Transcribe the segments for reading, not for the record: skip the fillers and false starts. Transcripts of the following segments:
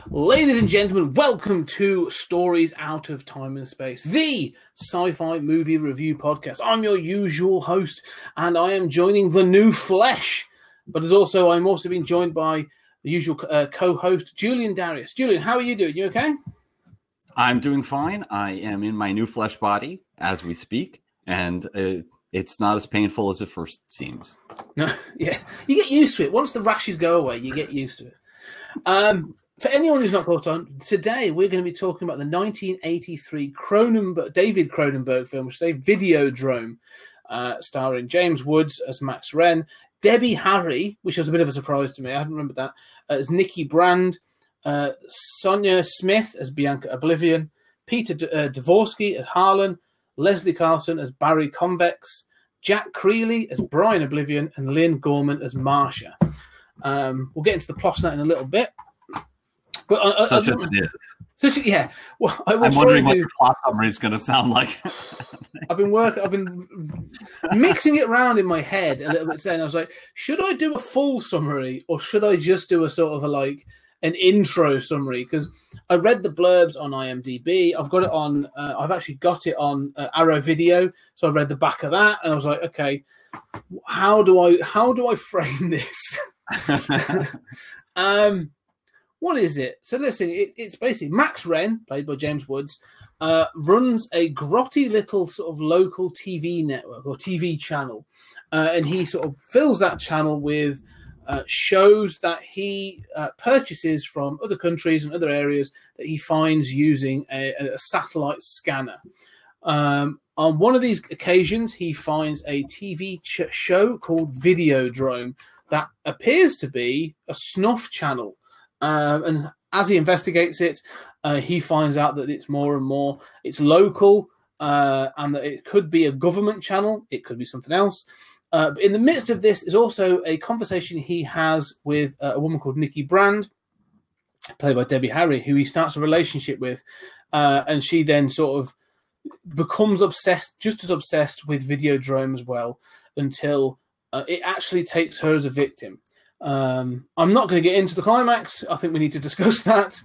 Ladies and gentlemen, welcome to Stories Out of Time and Space, the sci-fi movie review podcast. I'm your usual host, and I am joining the new flesh. But I'm also being joined by the usual co-host, Julian Darius. Julian, how are you doing? You okay? I'm doing fine. I am in my new flesh body as we speak, and it's not as painful as it first seems. No, yeah, you get used to it. Once the rashes go away, you get used to it. For anyone who's not caught on, today we're going to be talking about the 1983 David Cronenberg film, which is Videodrome, starring James Woods as Max Wren, Debbie Harry, which was a bit of a surprise to me, I hadn't remembered that, as Nikki Brand, Sonia Smith as Bianca Oblivion, Peter Dvorsky as Harlan, Leslie Carlson as Barry Convex, Jack Creeley as Brian Oblivion, and Lynn Gorman as Marsha. We'll get into the plot of that in a little bit. But Such as it is. Yeah. Well, I'm wondering what your plot summary is going to sound like. I've been mixing it around in my head a little bit today, and I was like, should I do a full summary or should I just do a sort of an intro summary? Because I read the blurbs on IMDb. I've got it on. I've actually got it on Arrow Video, so I read the back of that, and I was like, okay, how do I frame this? What is it? So listen, it's basically Max Wren, played by James Woods, runs a grotty little sort of local TV network or TV channel, and he sort of fills that channel with shows that he purchases from other countries and other areas that he finds using a satellite scanner. On one of these occasions, he finds a TV show called Videodrome that appears to be a snuff channel. And as he investigates it, he finds out that it's more and more, it's local, and that it could be a government channel, it could be something else. But in the midst of this is also a conversation he has with a woman called Nikki Brand, played by Debbie Harry, who he starts a relationship with, and she then sort of becomes just as obsessed with Videodrome as well, until it actually takes her as a victim. I'm not going to get into the climax. I think we need to discuss that.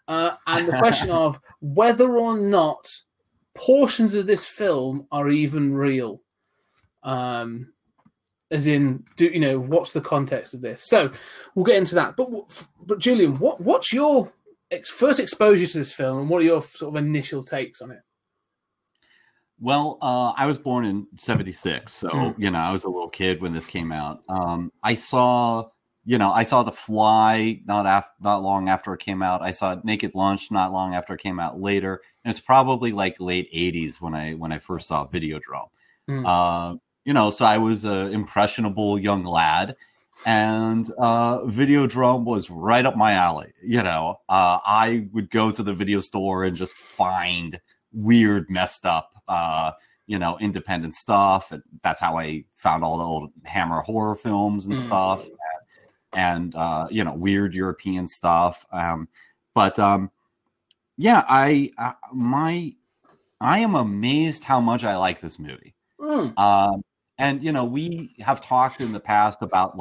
And the question of whether or not portions of this film are even real. As in, what's the context of this? So we'll get into that. But Julian, what's your first exposure to this film, and what are your sort of initial takes on it? Well, I was born in '76, so I was a little kid when this came out. I saw The Fly not long after it came out. I saw Naked Lunch not long after it came out later, and it's probably like late '80s when I first saw Videodrome. So I was an impressionable young lad, and Videodrome was right up my alley. I would go to the video store and just find weird, messed up, independent stuff. And that's how I found all the old Hammer horror films and stuff, and weird European stuff. I am amazed how much I like this movie. And we have talked in the past about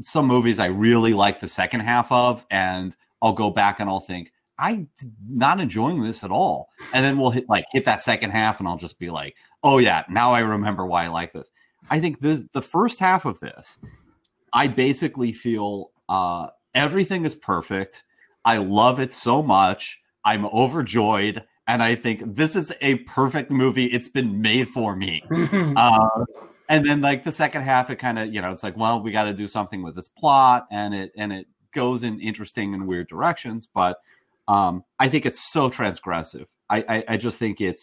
some movies I really like the second half of, and I'll go back and I'll think, I'm not enjoying this at all. And then we'll hit that second half and I'll just be like, oh yeah, now I remember why I like this. I think the first half of this, I basically feel everything is perfect. I love it so much. I'm overjoyed. And I think this is a perfect movie. It's been made for me. And then the second half, it kind of, it's like, well, we got to do something with this plot. And it goes in interesting and weird directions. But I think it's so transgressive. I just think it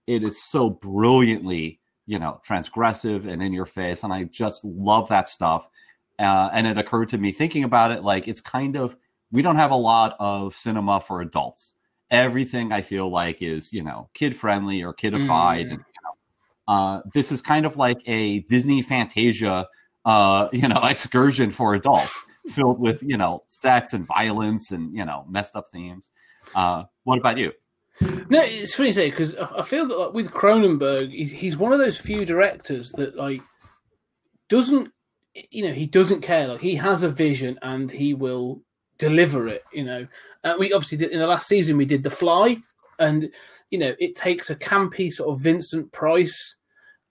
is so brilliantly, transgressive and in your face. And I just love that stuff. And it occurred to me thinking about it, it's kind of, we don't have a lot of cinema for adults. Everything I feel like is, kid friendly or kidified. And, this is kind of like a Disney Fantasia, excursion for adults filled with, sex and violence and, messed up themes. What about you? No, it's funny to say, because I feel that with Cronenberg, he's one of those few directors that doesn't, he doesn't care. He has a vision and he will deliver it. We obviously did, in the last season we did The Fly, and it takes a campy sort of Vincent Price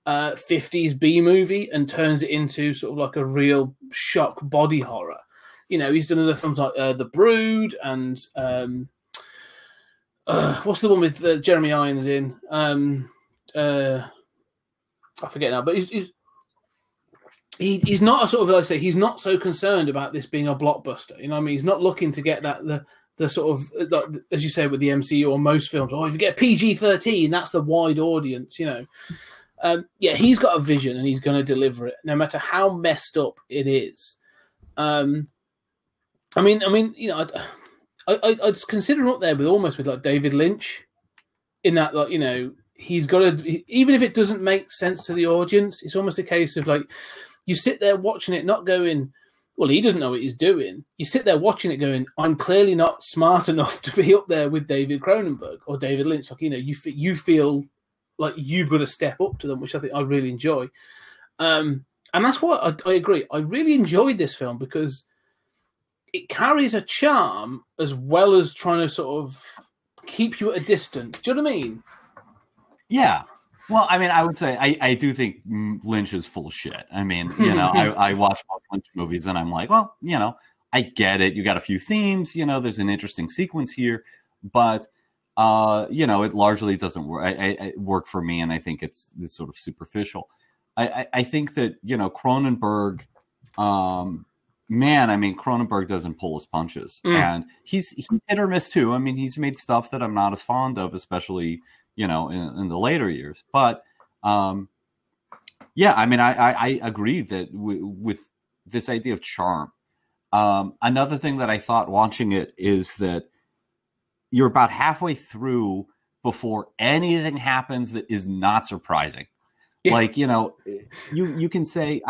50s B movie and turns it into sort of like a real shock body horror. He's done other films like The Brood and what's the one with Jeremy Irons in? I forget now, but he's not a sort of, like I say, he's not so concerned about this being a blockbuster. You know what I mean? He's not looking to get that the sort of, like, as you say with the MCU or most films, if you get PG-13, that's the wide audience. He's got a vision and he's going to deliver it, no matter how messed up it is. I I'd consider him up there with like David Lynch, in that, like, he's got to, even if it doesn't make sense to the audience, it's almost a case of like, you sit there watching it, not going, well, he doesn't know what he's doing. You sit there watching it going, I'm clearly not smart enough to be up there with David Cronenberg or David Lynch. Like, you feel like you've got to step up to them, which I think I really enjoy. And that's what I agree. I really enjoyed this film because it carries a charm as well as trying to sort of keep you at a distance. Do you know what I mean? Yeah. Well, I mean, I would say I do think Lynch is full of shit. I mean, I watch most Lynch movies and I'm like, well, I get it. You got a few themes, there's an interesting sequence here, but, it largely doesn't work for me. And I think it's this sort of superficial. I think that, Cronenberg, Cronenberg doesn't pull his punches, and he's hit or miss too. I mean, he's made stuff that I'm not as fond of, especially, in the later years. But, I agree that with this idea of charm. Another thing that I thought watching it is that you're about halfway through before anything happens that is not surprising. Yeah. Like, you can say,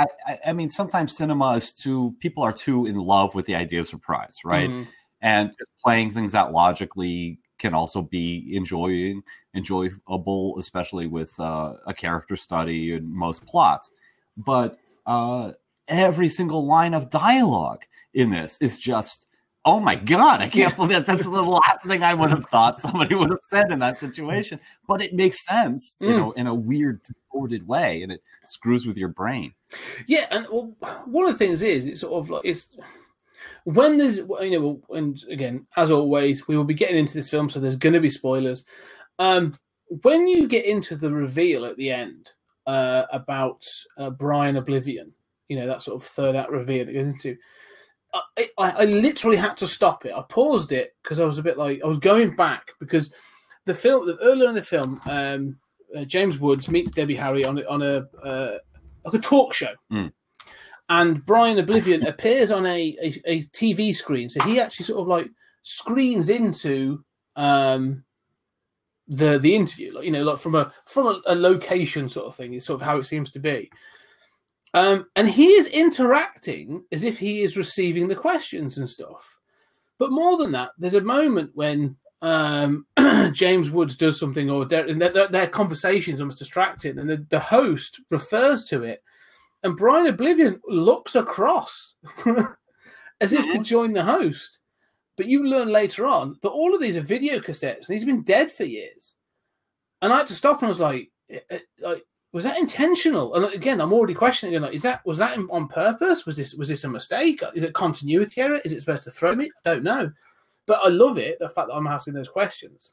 I mean, sometimes cinema is people are too in love with the idea of surprise, right? Mm-hmm. And just playing things out logically can also be enjoyable, especially with a character study and most plots. But every single line of dialogue in this is just, oh my God, I can't believe that. That's the last thing I would have thought somebody would have said in that situation. But it makes sense, in a weird, distorted way, and it screws with your brain. Yeah, and one of the things is, it's sort of like, it's when there's, and again, as always, we will be getting into this film, so there's going to be spoilers. When you get into the reveal at the end about Brian Oblivion, that sort of third act reveal that goes into, I literally had to stop it. I paused it because I was a bit like, I was going back because earlier in the film, James Woods meets Debbie Harry on a talk show, and Brian Oblivion appears on a TV screen. So he actually sort of like screens into the interview, like, like from a location sort of thing. Is sort of how it seems to be. And he is interacting as if he is receiving the questions and stuff. But more than that, there's a moment when James Woods does something, or their conversation's almost distracting, and the host refers to it, and Brian Oblivion looks across as if to join the host. But you learn later on that all of these are video cassettes, and he's been dead for years. And I had to stop, and I was like, was that intentional? And again, I'm already questioning, like, was that on purpose? Was this a mistake? Is it continuity error? Is it supposed to throw me? I don't know. But I love it, the fact that I'm asking those questions.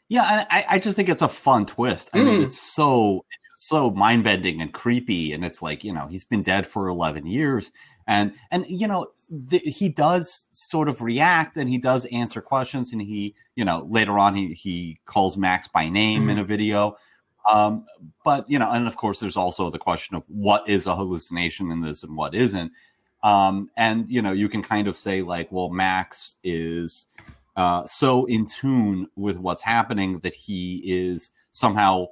Yeah, and I just think it's a fun twist. I mean, it's so mind-bending and creepy, and it's like, he's been dead for 11 years. And he does sort of react, and he does answer questions, and he, later on, he calls Max by name in a video. But, and of course, there's also the question of what is a hallucination in this and what isn't. And, you can kind of say, like, well, Max is so in tune with what's happening that he is somehow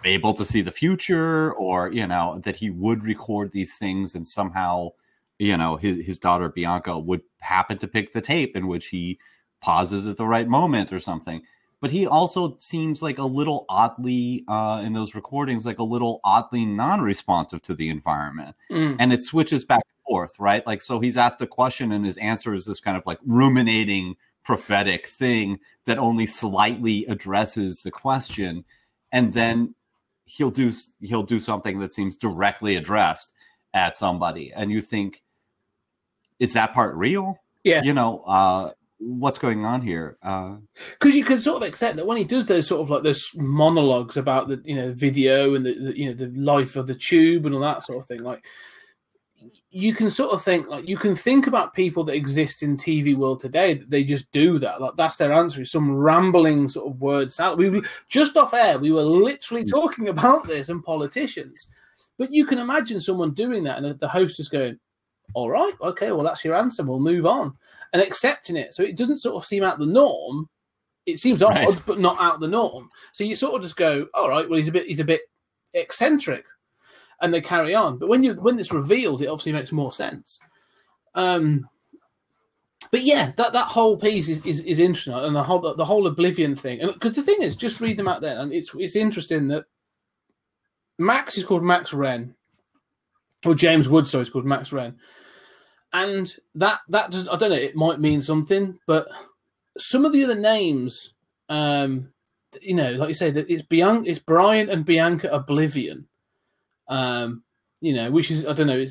able to see the future, or, that he would record these things, and somehow, his daughter Bianca would happen to pick the tape in which he pauses at the right moment or something. But he also seems like a little oddly, in those recordings, like a little oddly non-responsive to the environment. And it switches back and forth, right? Like, so he's asked a question and his answer is this kind of like ruminating prophetic thing that only slightly addresses the question. And then he'll do something that seems directly addressed at somebody. And you think, is that part real? Yeah. You know, what's going on here? Because you can sort of accept that when he does those sort of like those monologues about the, you know, video and the you know, the life of the tube and all that sort of thing, like, you can sort of think, like, you can think about people that exist in TV world today that they just do that. Like, that's their answer, is some rambling sort of word salad. We just off air, we were literally talking about this and politicians. But you can imagine someone doing that and the host is going, all right, okay, well, that's your answer. We'll move on, and accepting it. So it doesn't sort of seem out the norm. It seems odd, right, but not out the norm. So you sort of just go, all right, well, he's a bit eccentric. And they carry on, but when it's revealed, it obviously makes more sense. But yeah, that whole piece is interesting, and the whole Oblivion thing. And because the thing is, just read them out there, and it's interesting that Max is called Max Wren, or James Woods, sorry, is called Max Wren, and that does, I don't know, it might mean something, but some of the other names, you know, like you say, that it's Brian and Bianca Oblivion. You know, which is, I don't know,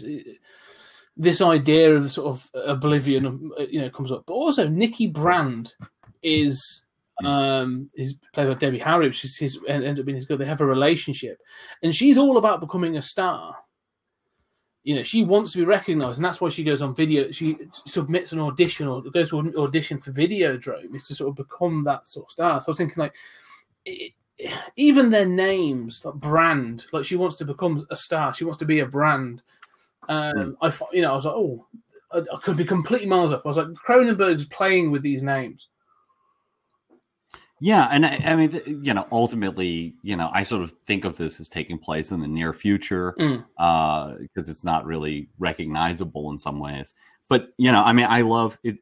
this idea of sort of oblivion, you know, comes up. But also, Nikki Brand is played by Debbie Harry, which is ends up being his girl. They have a relationship, and she's all about becoming a star. You know, she wants to be recognised, and that's why she goes on video. She submits an audition or goes to an audition for Videodrome, is to sort of become that sort of star. So I was thinking, like, even their names, like Brand, like she wants to become a star. She wants to be a brand. I was like, oh, I could be completely miles off. I was like, Cronenberg's playing with these names. Yeah, and I mean, you know, ultimately, you know, I sort of think of this as taking place in the near future because it's not really recognizable in some ways. But you know, I mean, I love it.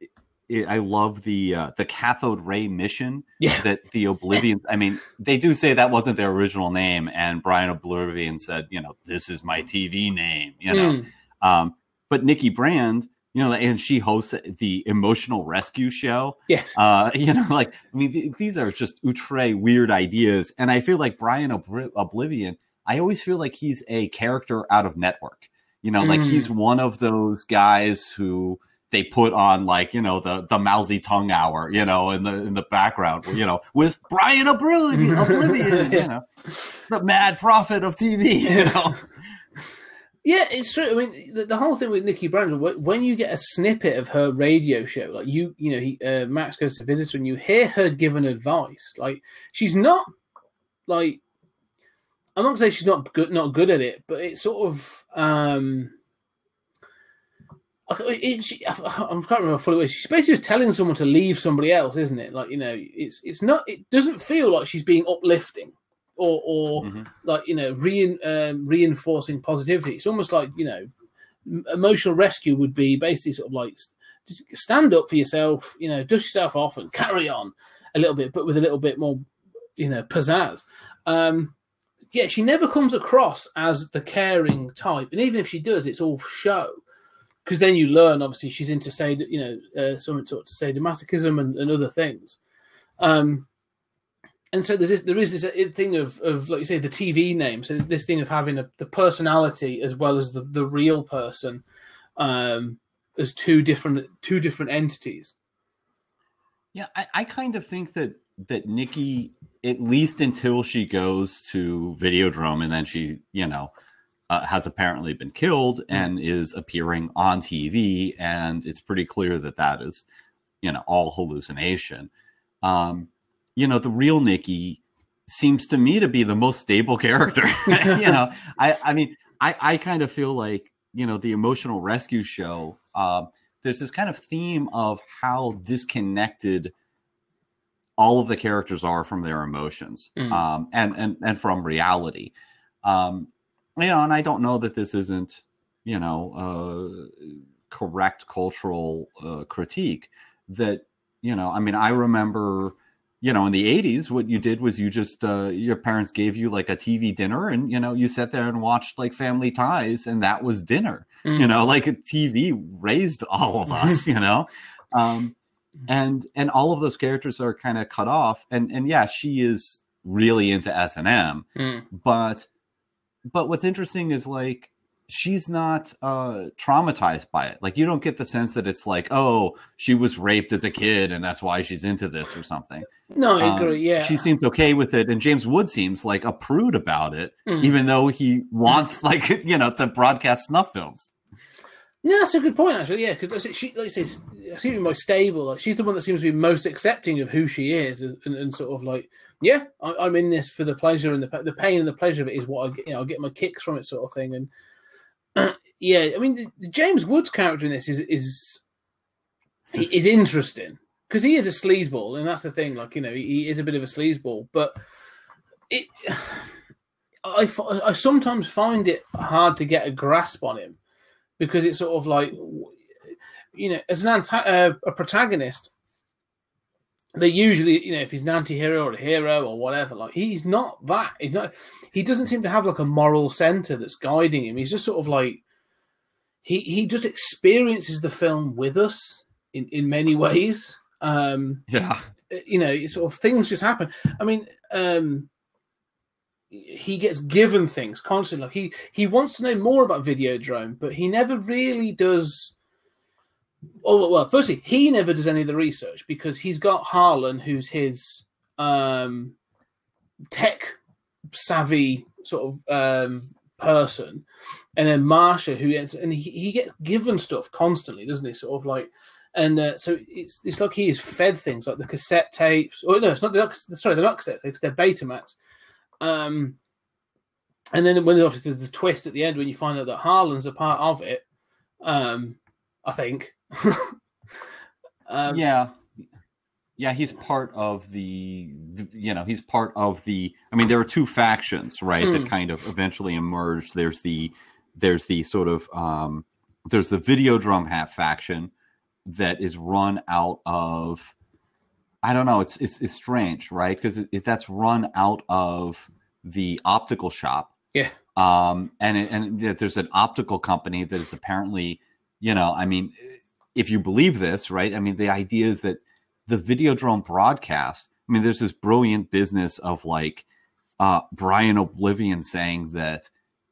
I love the cathode ray mission that the Oblivion. I mean, they do say that wasn't their original name, and Brian Oblivion said, you know, this is my TV name, you know. But Nikki Brand, you know, and she hosts the Emotional Rescue Show. Yes, you know, like, I mean, these are just outre weird ideas, and I feel like Brian Oblivion. I always feel like he's a character out of Network. You know, like he's one of those guys who they put on, like, you know, the mousy tongue hour, you know, in the background, you know, with Brian Oblivion, you know, the mad prophet of TV, you know. Yeah, it's true. I mean, the whole thing with Nikki Brand, when you get a snippet of her radio show, like you know, Max goes to visit her, and you hear her giving advice. Like, she's not, like, I'm not saying she's not good at it, but it's sort of. I can't remember fully what she's basically just telling someone to leave somebody else, isn't it? Like, you know, it's not. It doesn't feel like she's being uplifting or like, you know, reinforcing positivity. It's almost like, you know, emotional rescue would be basically sort of like, just stand up for yourself, you know, dust yourself off and carry on a little bit, but with a little bit more, you know, pizzazz. Yeah, she never comes across as the caring type, and even if she does, it's all show. Because then you learn, obviously, she's into, something sort of sadomasochism and other things. And so there is this thing of, like you say, the TV name. So this thing of having the personality as well as the real person as two different entities. Yeah, I kind of think that Nikki, at least until she goes to Videodrome, and then she, you know, has apparently been killed and is appearing on TV, and it's pretty clear that is, you know, all hallucination. You know, the real Nikki seems to me to be the most stable character. You know, I mean, I kind of feel like, you know, the Emotional Rescue Show, there's this kind of theme of how disconnected all of the characters are from their emotions, and from reality. You know, and I don't know that this isn't, you know, correct cultural critique. That, you know, I mean, I remember, you know, in the 80s, what you did was you just, your parents gave you like a TV dinner and, you know, you sat there and watched like Family Ties and that was dinner, you know, like a TV raised all of us, you know? And all of those characters are kind of cut off. And yeah, she is really into S&M, but what's interesting is like, she's not traumatized by it. Like, you don't get the sense that it's like, oh, she was raped as a kid and that's why she's into this or something. No, I agree. Yeah, she seems okay with it, and James Wood seems like a prude about it, even though he wants, like, you know, to broadcast snuff films. No, that's a good point, actually. Yeah, because she, like I say, seems to be most stable. Like, she's the one that seems to be most accepting of who she is, and sort of like, yeah, I'm in this for the pleasure and the pain and the pleasure of it is what I get. You know, I get my kicks from it, sort of thing. And yeah, I mean, the James Woods character in this is interesting because he is a sleazeball, and that's the thing. Like, you know, he is a bit of a sleazeball, but I sometimes find it hard to get a grasp on him because it's sort of like, you know, as a protagonist, they usually, you know, if he's an anti-hero or a hero or whatever, like, he's not that. He's not. He doesn't seem to have like a moral center that's guiding him. He's just sort of like he just experiences the film with us in many ways. Yeah, you know, sort of things just happen. I mean, he gets given things constantly. Like, he wants to know more about Videodrome, but he never really does. Oh, well, firstly, he never does any of the research because he's got Harlan, who's his tech savvy sort of person, and then Marsha, he gets given stuff constantly, doesn't he? Sort of like, and so it's like he is fed things like the cassette tapes. Or no, it's not. They're not cassette tapes. They're Betamax. And then when there's obviously the twist at the end when you find out that Harlan's a part of it, I think. Yeah, he's part of the you know, he's part of the. I mean, there are two factions, right, that kind of eventually emerged. There's the sort of there's the Videodrome faction that is run out of. I don't know. It's strange, right? Because that's run out of the optical shop. Yeah. And there's an optical company that is apparently, you know, I mean, if you believe this, right? I mean, the idea is that the Videodrome broadcast. I mean, there's this brilliant business of like Brian Oblivion saying that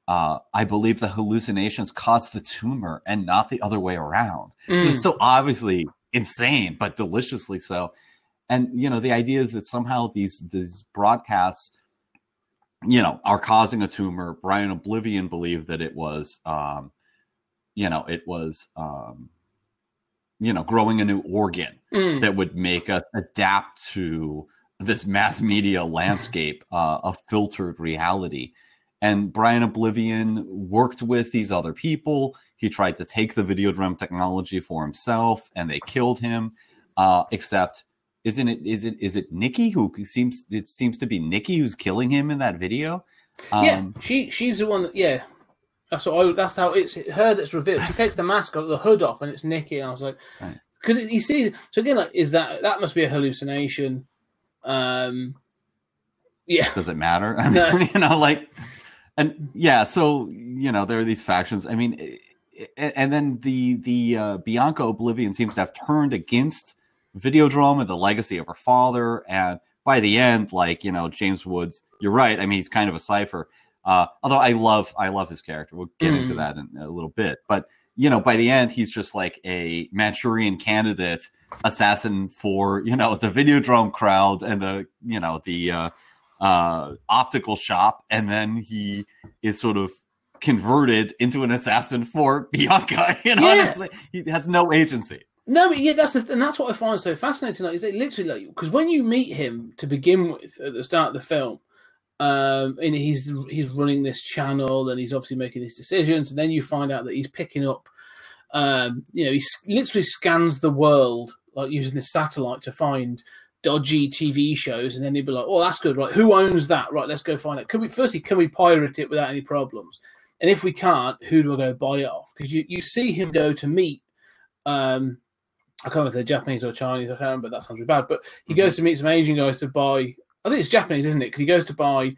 I believe the hallucinations cause the tumor and not the other way around. It's so obviously insane, but deliciously so. And, you know, the idea is that somehow these broadcasts, you know, are causing a tumor. Brian Oblivion believed that it was, you know, growing a new organ that would make us adapt to this mass media landscape of filtered reality. And Brian Oblivion worked with these other people. He tried to take the Videodrome technology for himself, and they killed him. Except, is it Nikki who seems to be Nikki who's killing him in that video? Yeah, she's the one that, yeah. That's how it's her that's revealed. She takes the mask off, the hood off, and it's Nikki. And I was like, because you see, so again, like, is that must be a hallucination? Yeah. Does it matter? I mean, No. You know, like, and yeah. So, you know, there are these factions. I mean, and then the Bianca Oblivion seems to have turned against Videodrome and the legacy of her father. And by the end, like, you know, James Woods, you're right. I mean, he's kind of a cipher. Although I love his character. We'll get into that in a little bit. But, you know, by the end, he's just like a Manchurian Candidate assassin for, you know, the Videodrome crowd and the optical shop. And then he is sort of converted into an assassin for Bianca. You know, honestly, he has no agency. No, but yeah, that's what I find so fascinating. Like, is that literally, like, because when you meet him to begin with at the start of the film, and he's running this channel, and he's obviously making these decisions, and then you find out that he's picking up, you know, he literally scans the world like using his satellite to find dodgy TV shows, and then he'd be like, "Oh, that's good, right? Who owns that? Right, let's go find it. Can we pirate it without any problems? And if we can't, who do I go buy it off?" Because you see him go to meet I can't remember if they're Japanese or Chinese. I can't remember. That sounds really bad. But he goes to meet some Asian guys to buy. I think it's Japanese, isn't it? Because he goes to buy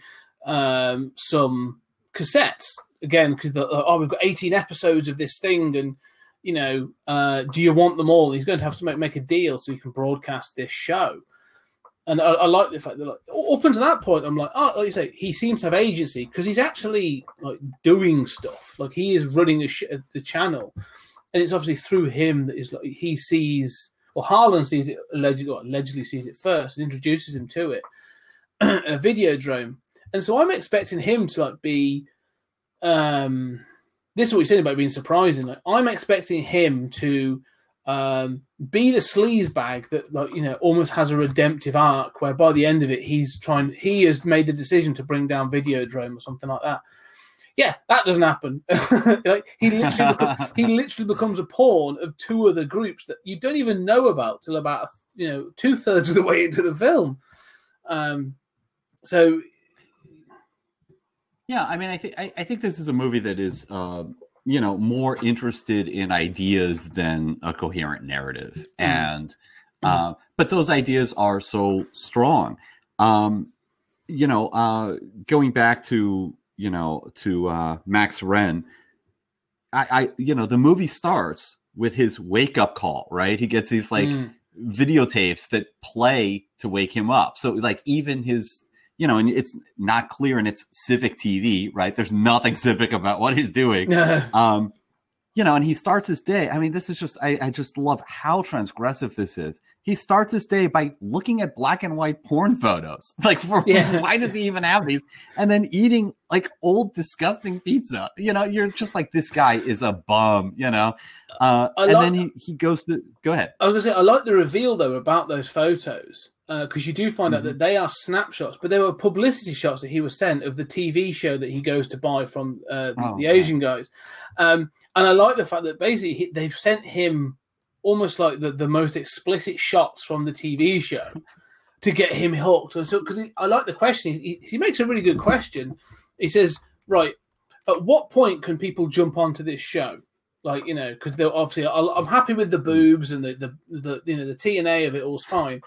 some cassettes again. Because we've got 18 episodes of this thing, and do you want them all? He's going to have to make a deal so he can broadcast this show. And I like the fact that up until that point, I'm like, like you say, he seems to have agency because he's actually like doing stuff. Like he is running the channel. And it's obviously through him that is like he sees, or Harlan sees it allegedly sees it first and introduces him to it, a Videodrome. And so I'm expecting him to like be. This is what he's saying about being surprising. Like I'm expecting him to be the sleazebag that almost has a redemptive arc where by the end of it he has made the decision to bring down Videodrome or something like that. Yeah, that doesn't happen. He literally becomes a pawn of two other groups that you don't even know about till about 2/3 of the way into the film. So, yeah, I mean, I think this is a movie that is more interested in ideas than a coherent narrative, and but those ideas are so strong. Going back to Max Wren, the movie starts with his wake up call, right? He gets these videotapes that play to wake him up. So like even his, and it's not clear in its civic TV, right? There's nothing civic about what he's doing. And he starts his day. I mean, this is just, I just love how transgressive this is. He starts his day by looking at black and white porn photos. Why does he even have these? And then eating like old, disgusting pizza. You're just like, this guy is a bum, then he goes to, go ahead. I was going to say, I like the reveal though about those photos. Because you do find out that they are snapshots, but they were publicity shots that he was sent of the TV show that he goes to buy from the Asian guys. And I like the fact that basically they've sent him almost like the most explicit shots from the TV show to get him hooked. And so, because I like the question, he makes a really good question. He says, right, at what point can people jump onto this show? Because they're obviously, I'm happy with the boobs and the TNA of it all's fine.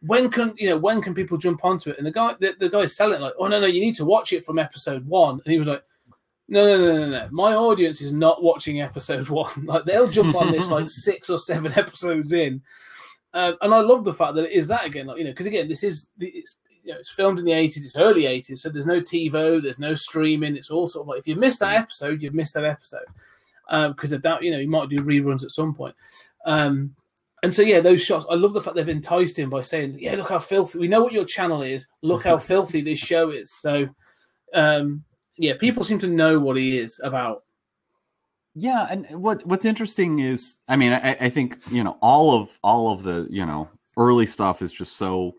When can people jump onto it? And the guy's selling it like, oh no, you need to watch it from episode 1. And he was like, no. My audience is not watching episode 1. Like they'll jump on this like 6 or 7 episodes in. And I love the fact that it is that again, because again, it's filmed in the 80s, it's early 80s, so there's no TiVo, there's no streaming. It's all sort of like if you missed that episode, you've missed that episode. Because of that, you might do reruns at some point. And so, those shots, I love the fact they've enticed him by saying, look how filthy. We know what your channel is. Look how filthy this show is. So, people seem to know what he is about. Yeah, and what's interesting is, I mean, I think, all of the, early stuff is just so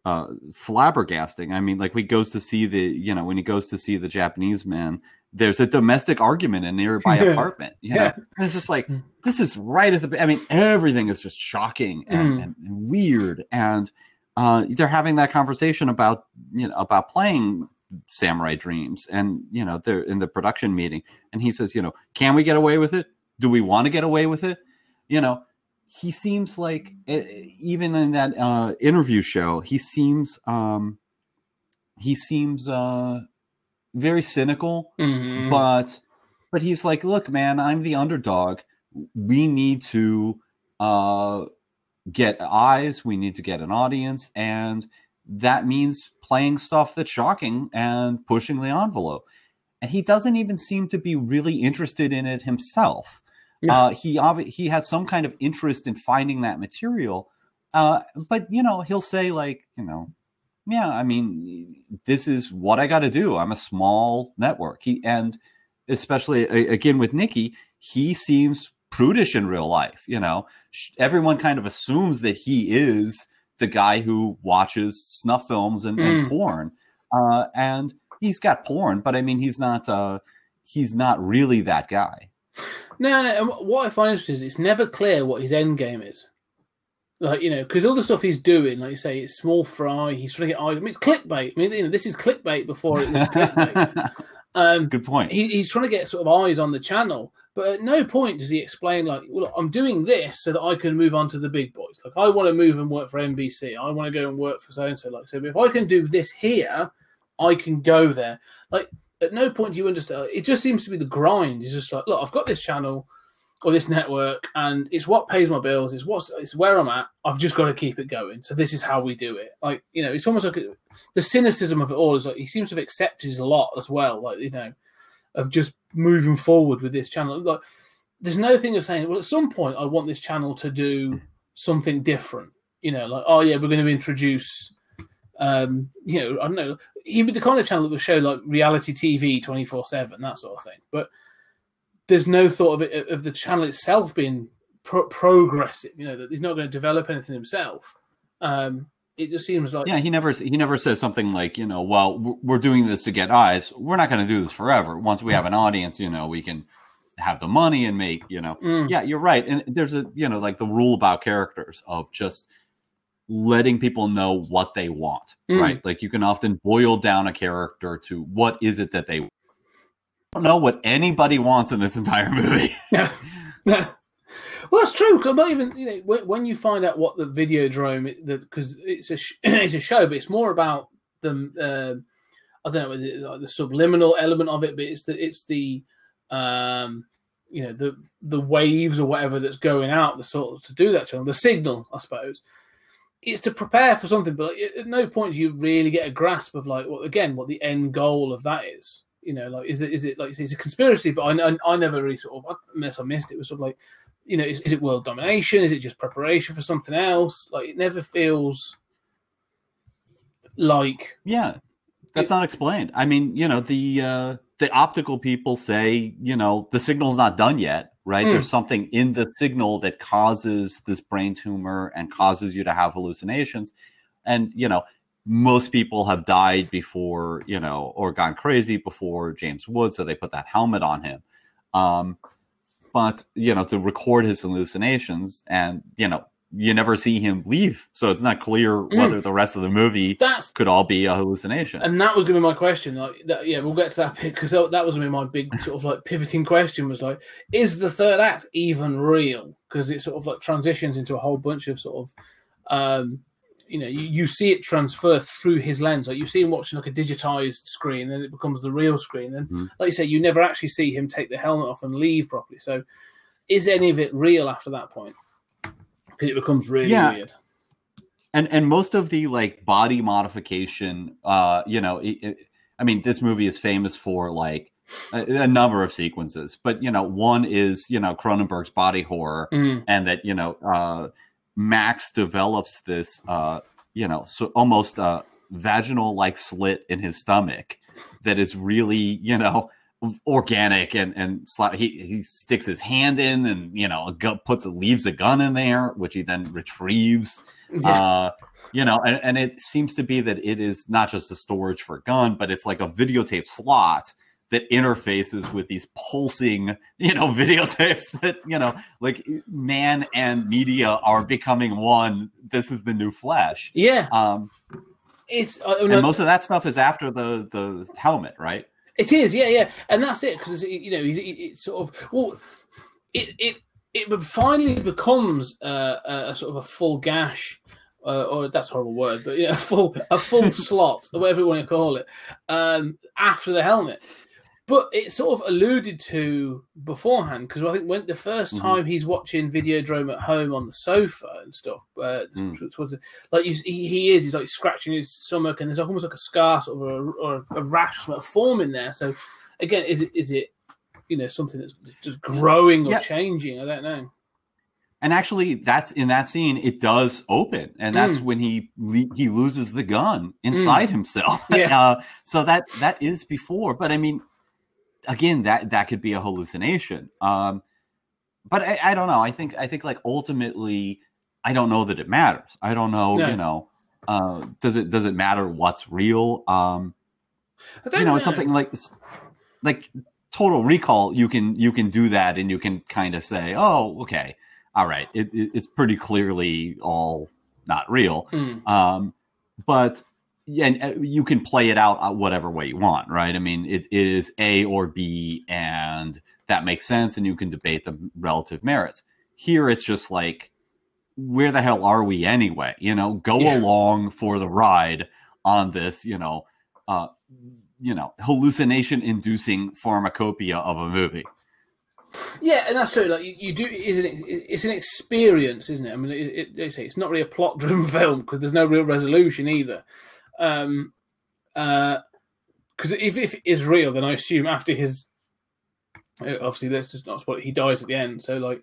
flabbergasting. I mean, like when he goes to see the Japanese man, there's a domestic argument in a nearby apartment. And it's just like, this is right at the. I mean, everything is just shocking and weird, and they're having that conversation about playing Samurai Dreams, and they're in the production meeting, and he says, can we get away with it? Do we want to get away with it? He seems like even in that interview show, he seems very cynical, but he's like, look, man, I'm the underdog. We need to get eyes. We need to get an audience. And that means playing stuff that's shocking and pushing the envelope. And he doesn't even seem to be really interested in it himself. He has some kind of interest in finding that material. But, he'll say like, yeah, I mean, this is what I got to do. I'm a small network. And especially again with Nikki, he seems prudish in real life. Everyone kind of assumes that he is the guy who watches snuff films and porn. And he's got porn, but I mean, he's not really that guy. No. And what I find interesting is it's never clear what his end game is. Because all the stuff he's doing, like you say, it's small fry. He's trying to get eyes. I mean, it's clickbait. I mean, this is clickbait before it was clickbait. Good point. He's trying to get sort of eyes on the channel, but at no point does he explain like, well, I'm doing this so that I can move on to the big boys. Like, I want to move and work for NBC. I want to go and work for so and so. Like, so if I can do this here, I can go there. Like, at no point do you understand. It just seems to be the grind. It's just like, look, I've got this channel or this network, and it's what pays my bills. It's where I'm at. I've just got to keep it going. So this is how we do it. Like, you know, it's almost like the cynicism of it all is like he seems to have accepted a lot as well. Like, you know, of just moving forward with this channel. Like, there's no thing of saying, well, at some point I want this channel to do something different. You know, like, oh yeah, we're going to introduce. You know, I don't know. He'd be the kind of channel that would show like reality TV 24/7, that sort of thing. But there's no thought of it of the channel itself being progressive. You know, that he's not going to develop anything himself. It just seems like he never says something like, you know, well, we're doing this to get eyes. We're not going to do this forever. Once we have an audience, you know, we can have the money and make, you know. Yeah, you're right. And there's a, you know, like the rule about characters of just letting people know what they want, right? Like you can often boil down a character to what is it that they don't know what anybody wants in this entire movie. Yeah. Well, that's true. Because not even, you know, when you find out what the Videodrome, because it's a show, but it's more about the I don't know, like the subliminal element of it, but it's the you know, the waves or whatever that's going out, the sort of, to do that channel, the signal, I suppose. It's to prepare for something, but at no point do you really get a grasp of like, well, again, what the end goal of that is. You know, like, is it like, it's a conspiracy? But I never really sort of, unless I missed it, was sort of like, you know, is it world domination? Is it just preparation for something else? Like, it never feels like... Yeah, that's not explained. I mean, you know, the optical people say, you know, the signal's not done yet, right? There's something in the signal that causes this brain tumor and causes you to have hallucinations. And, you know, most people have died before, you know, or gone crazy before James Woods, so they put that helmet on him. But, you know, to record his hallucinations, and, you know, you never see him leave. So it's not clear whether the rest of the movie could all be a hallucination. And that was going to be my question. Like, yeah, we'll get to that bit, because that was going to be my big sort of like pivoting question, was like, is the third act even real? Because it sort of like transitions into a whole bunch of sort of, you know, you see it transfer through his lens. Like, you see him watching like a digitized screen, then it becomes the real screen. And like you say, you never actually see him take the helmet off and leave properly. So is any of it real after that point? Because it becomes really weird. And most of the like body modification, you know, I mean, this movie is famous for like a number of sequences, but, you know, one is, you know, Cronenberg's body horror, and that, you know, Max develops this, you know, so almost vaginal like slit in his stomach that is really, you know, organic, and he sticks his hand in, and, you know, leaves a gun in there, which he then retrieves. You know, and it seems to be that it is not just a storage for a gun, but it's like a videotape slot that interfaces with these pulsing, you know, videotapes that, you know, like man and media are becoming one. This is the new flesh. Yeah. And most of that stuff is after the helmet, right? It is, yeah. And that's it, because, you know, it's sort of, well, it finally becomes a sort of a full gash, or that's a horrible word, but yeah, a full slot, or whatever you want to call it, after the helmet. But it's sort of alluded to beforehand, because I think when the first time he's watching Videodrome at home on the sofa and stuff, like he's like scratching his stomach, and there's almost like a scar, sort of, or a rash, sort of forming there. So again, is it you know, something that's just growing or changing? I don't know. And actually, that's in that scene. It does open, and that's when he loses the gun inside himself. Yeah. So that is before, but I mean, again, that could be a hallucination. But I don't know. I think like ultimately, I don't know that it matters. I don't know. You know, does it matter what's real? You know, something like Total Recall. You can do that, and you can kind of say, oh, okay, all right. It's pretty clearly all not real. But Yeah, and you can play it out whatever way you want, right? I mean, it is A or B, and that makes sense, and you can debate the relative merits. Here, it's just like, where the hell are we anyway? Go along for the ride on this, hallucination-inducing pharmacopoeia of a movie. Yeah, and that's true. Like you do, isn't it? It's an experience, isn't it? I mean, they say it's not really a plot-driven film because there's no real resolution either. Because if it is real, then I assume after his, obviously that's just not what he dies at the end. So like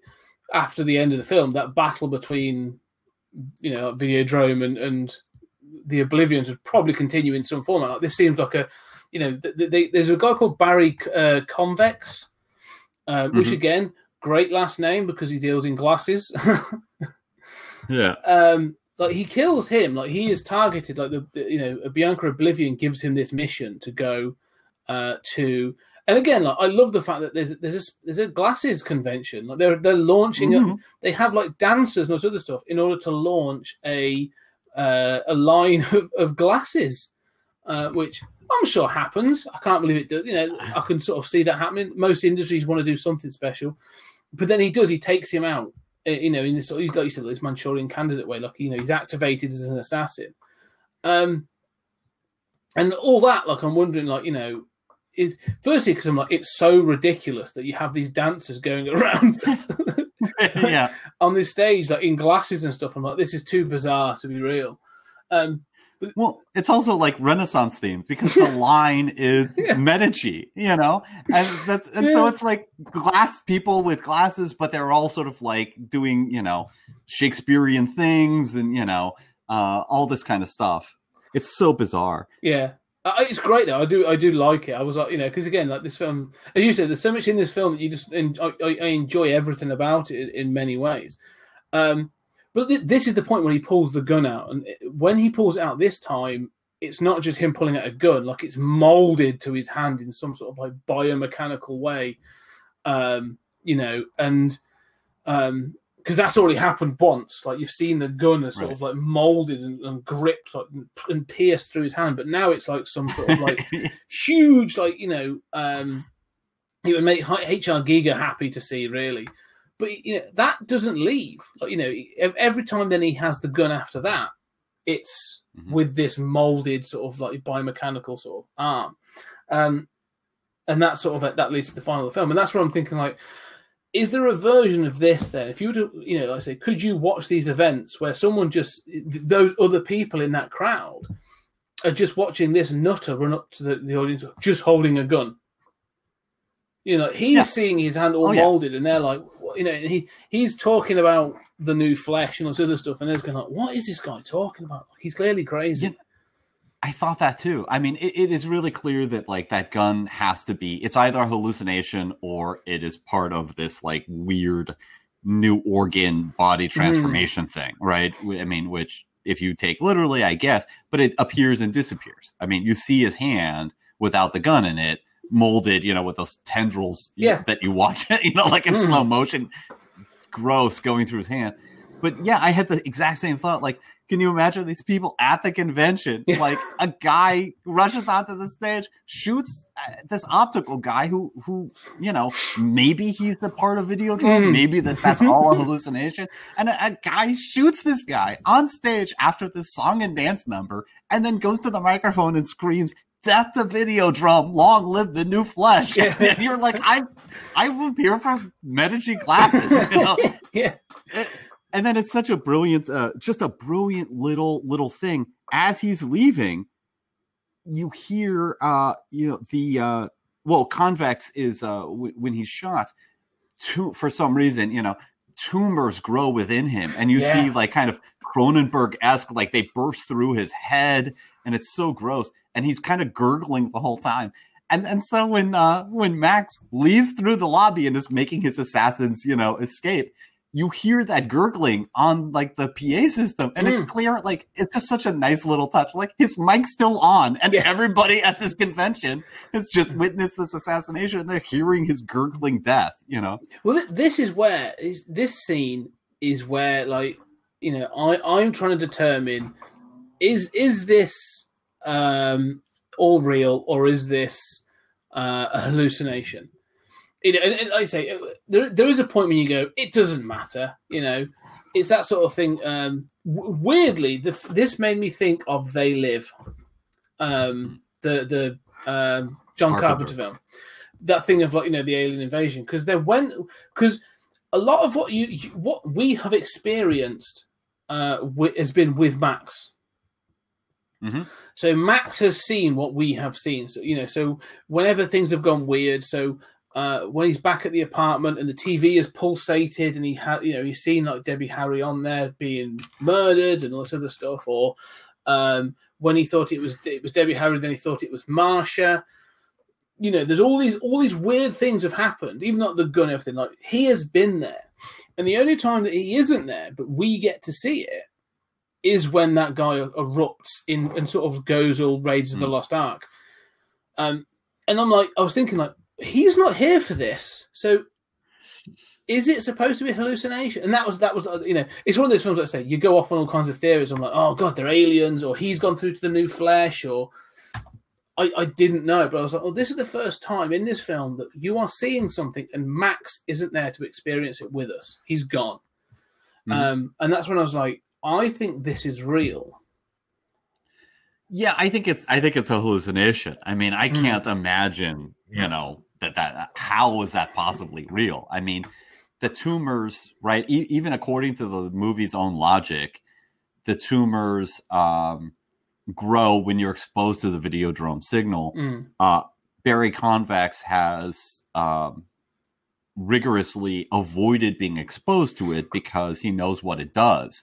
after the end of the film, that battle between Videodrome and the Oblivions would probably continue in some format. Like this seems like there's a guy called Barry Convex. Which again, great last name because he deals in glasses. Yeah. Like he kills him. Like he is targeted. Like Bianca Oblivion gives him this mission to go to. And again, like I love the fact that there's a glasses convention. Like they're launching. They have like dancers and all this other stuff in order to launch a line of glasses, which I'm sure happens. I can't believe it does. I can sort of see that happening. Most industries want to do something special, but then he does. He takes him out. In this, he's like you said, this Manchurian Candidate way. Like he's activated as an assassin, and all that. Like I'm wondering, like is firstly because I'm like it's so ridiculous that you have these dancers going around, on this stage like in glasses and stuff. I'm like, this is too bizarre to be real. Well, it's also like Renaissance themed because the line is Medici, and so it's like glass people with glasses, but they're all sort of like doing, Shakespearean things and, all this kind of stuff. It's so bizarre. Yeah. It's great though. I do like it. I was like, because again, like this film, as you said, there's so much in this film that you just, I enjoy everything about it in many ways. But this is the point when he pulls the gun out. And when he pulls it out this time, it's not just him pulling out a gun. Like, it's molded to his hand in some sort of, like, biomechanical way. Because that's already happened once. Like, you've seen the gun as sort of, like, molded and gripped like, and pierced through his hand. But now it's, like, some sort of, like, huge, like, it would make H.R. Giger happy to see, really. But that doesn't leave. Like, every time then he has the gun after that, it's with this molded sort of like biomechanical sort of arm, and that sort of that leads to the final of the film. And that's where I'm thinking, like, is there a version of this then? If you were to, like I say, could you watch these events where someone just those other people in that crowd are just watching this nutter run up to the audience just holding a gun? He's seeing his hand all molded, and they're like, he's talking about the new flesh and all this other stuff, and they're going like, what is this guy talking about? He's clearly crazy. Yeah, I thought that too. I mean, it is really clear that like that gun has to be, it's either a hallucination or it is part of this like weird new organ body transformation thing, right? I mean, which if you take literally, I guess, but it appears and disappears. I mean, you see his hand without the gun in it, molded, with those tendrils that you watch, like in slow motion, gross going through his hand. But yeah, I had the exact same thought. Like, can you imagine these people at the convention? Like, a guy rushes onto the stage, shoots this optical guy who maybe he's the part of Videodrome, maybe that's all a hallucination, and a guy shoots this guy on stage after this song and dance number, and then goes to the microphone and screams, "Death to Videodrome, long live the new flesh." And you're like, I'm here for Medici glasses, And then it's such a brilliant, just a brilliant little thing. As he's leaving, you hear, Convex is, when he's shot, for some reason, tumors grow within him. And you see like kind of Cronenberg-esque, like they burst through his head, and it's so gross. And he's kind of gurgling the whole time. And so when Max leaves through the lobby and is making his assassins, escape, you hear that gurgling on like the PA system, and it's clear, like it's just such a nice little touch. Like his mic's still on, and everybody at this convention has just witnessed this assassination, and they're hearing his gurgling death. Well, this is where this scene is where, like, I'm trying to determine is this all real, or is this a hallucination? And like I say, there is a point when you go, it doesn't matter. It's that sort of thing. Weirdly, this made me think of They Live, the John Carpenter film. That thing of the alien invasion, because a lot of what we have experienced has been with Max. Mm-hmm. So Max has seen what we have seen. So so whenever things have gone weird, so when he's back at the apartment and the TV is pulsated, and he's seen like Debbie Harry on there being murdered and all this other stuff, or when he thought it was Debbie Harry, then he thought it was Marsha. There's all these weird things have happened, even not the gun and everything. Like, he has been there, and the only time that he isn't there, but we get to see it, is when that guy erupts and sort of goes all Raiders of the Lost Ark. And I'm like, I was thinking, like, he's not here for this. So is it supposed to be a hallucination? And that was it's one of those films that say you go off on all kinds of theories. I'm like, oh God, they're aliens, or he's gone through to the new flesh, or I didn't know, but I was like, oh, this is the first time in this film that you are seeing something and Max isn't there to experience it with us. He's gone. Mm-hmm. And that's when I was like, I think this is real. Yeah, I think it's a hallucination. I mean, I can't imagine, that how is that possibly real? I mean, the tumors, right? Even according to the movie's own logic, the tumors grow when you're exposed to the Videodrome signal. Barry Convex has rigorously avoided being exposed to it because he knows what it does.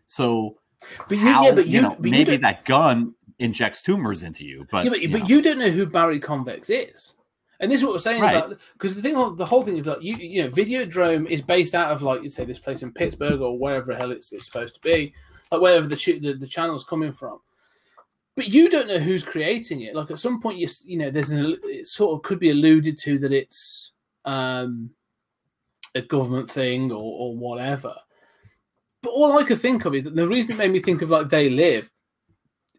So, maybe that gun injects tumors into you, but you don't know who Barry Convex is. And this is what we're saying about, because the whole thing is like Videodrome is based out of, like, you say, this place in Pittsburgh or wherever the hell it's supposed to be, like wherever the channel's coming from. But you don't know who's creating it. Like, at some point, it sort of could be alluded to that it's a government thing or whatever. But all I could think of is that the reason it made me think of, like, They Live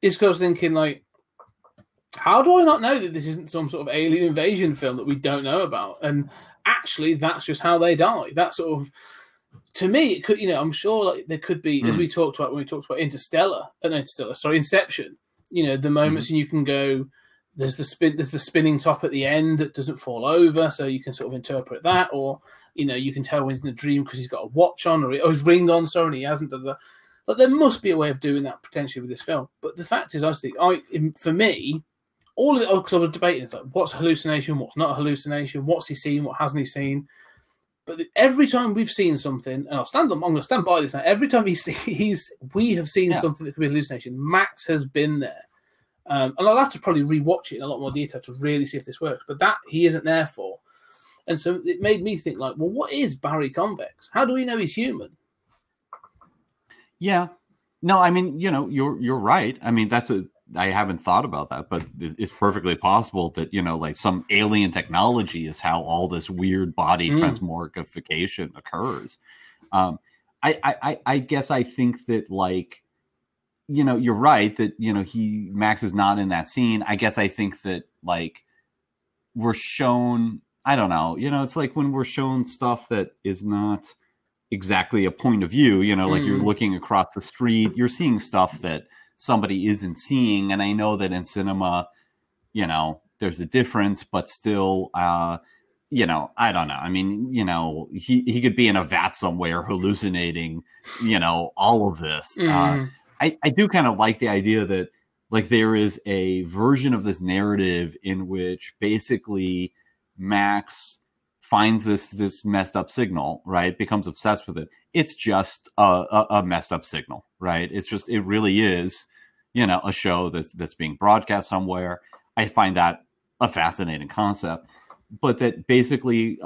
is because I was thinking, like, how do I not know that this isn't some sort of alien invasion film that we don't know about? And actually, that's just how they die. That sort of, to me, it could, I'm sure, like, there could be, as we talked about when we talked about Inception. The moments and you can go, there's the spinning top at the end that doesn't fall over, so you can sort of interpret that, or you can tell when he's in a dream because he's got a watch on or his ring on, sorry, and he hasn't done that. But there must be a way of doing that potentially with this film. But the fact is, for me, all of it, because I was debating, it's like, what's a hallucination, what's not a hallucination, what's he seen, what hasn't he seen? But every time we've seen something, and I'm going to stand by this now, every time we have seen something that could be a hallucination, Max has been there. And I'll have to probably rewatch it in a lot more detail to really see if this works. But that he isn't there for. And so it made me think, like, well, what is Barry Convex? How do we know he's human? Yeah. No, I mean, you're right. I mean, I haven't thought about that, but it's perfectly possible that, like, some alien technology is how all this weird body transmogrification occurs. I guess I think that, like, you're right that, Max is not in that scene. I guess I think that, like, we're shown, I don't know, it's like when we're shown stuff that is not exactly a point of view, like you're looking across the street, you're seeing stuff that somebody isn't seeing. And I know that in cinema, there's a difference, but still, I don't know. I mean, he could be in a vat somewhere hallucinating, all of this. I do kind of like the idea that, like, there is a version of this narrative in which basically Max finds this messed up signal, right? Becomes obsessed with it. It's just a messed up signal, right? It really is, a show that's being broadcast somewhere. I find that a fascinating concept, but that basically,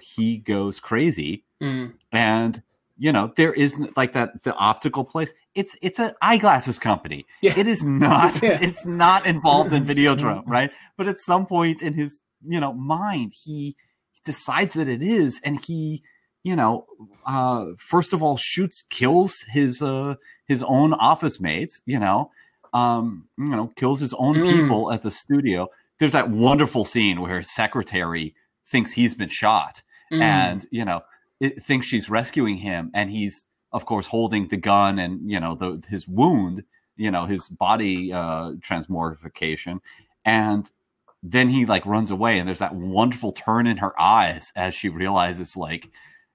he goes crazy and, there isn't, like, the optical place. It's an eyeglasses company. Yeah. It is not, it's not involved in Videodrome, right? But at some point in his, mind, he decides that it is. And he, first of all, kills his own office mates, kills his own people at the studio. There's that wonderful scene where his secretary thinks he's been shot and, it thinks she's rescuing him. And he's, of course, holding the gun and, his wound, his body transmogrification. And then he like runs away, and there's that wonderful turn in her eyes as she realizes like,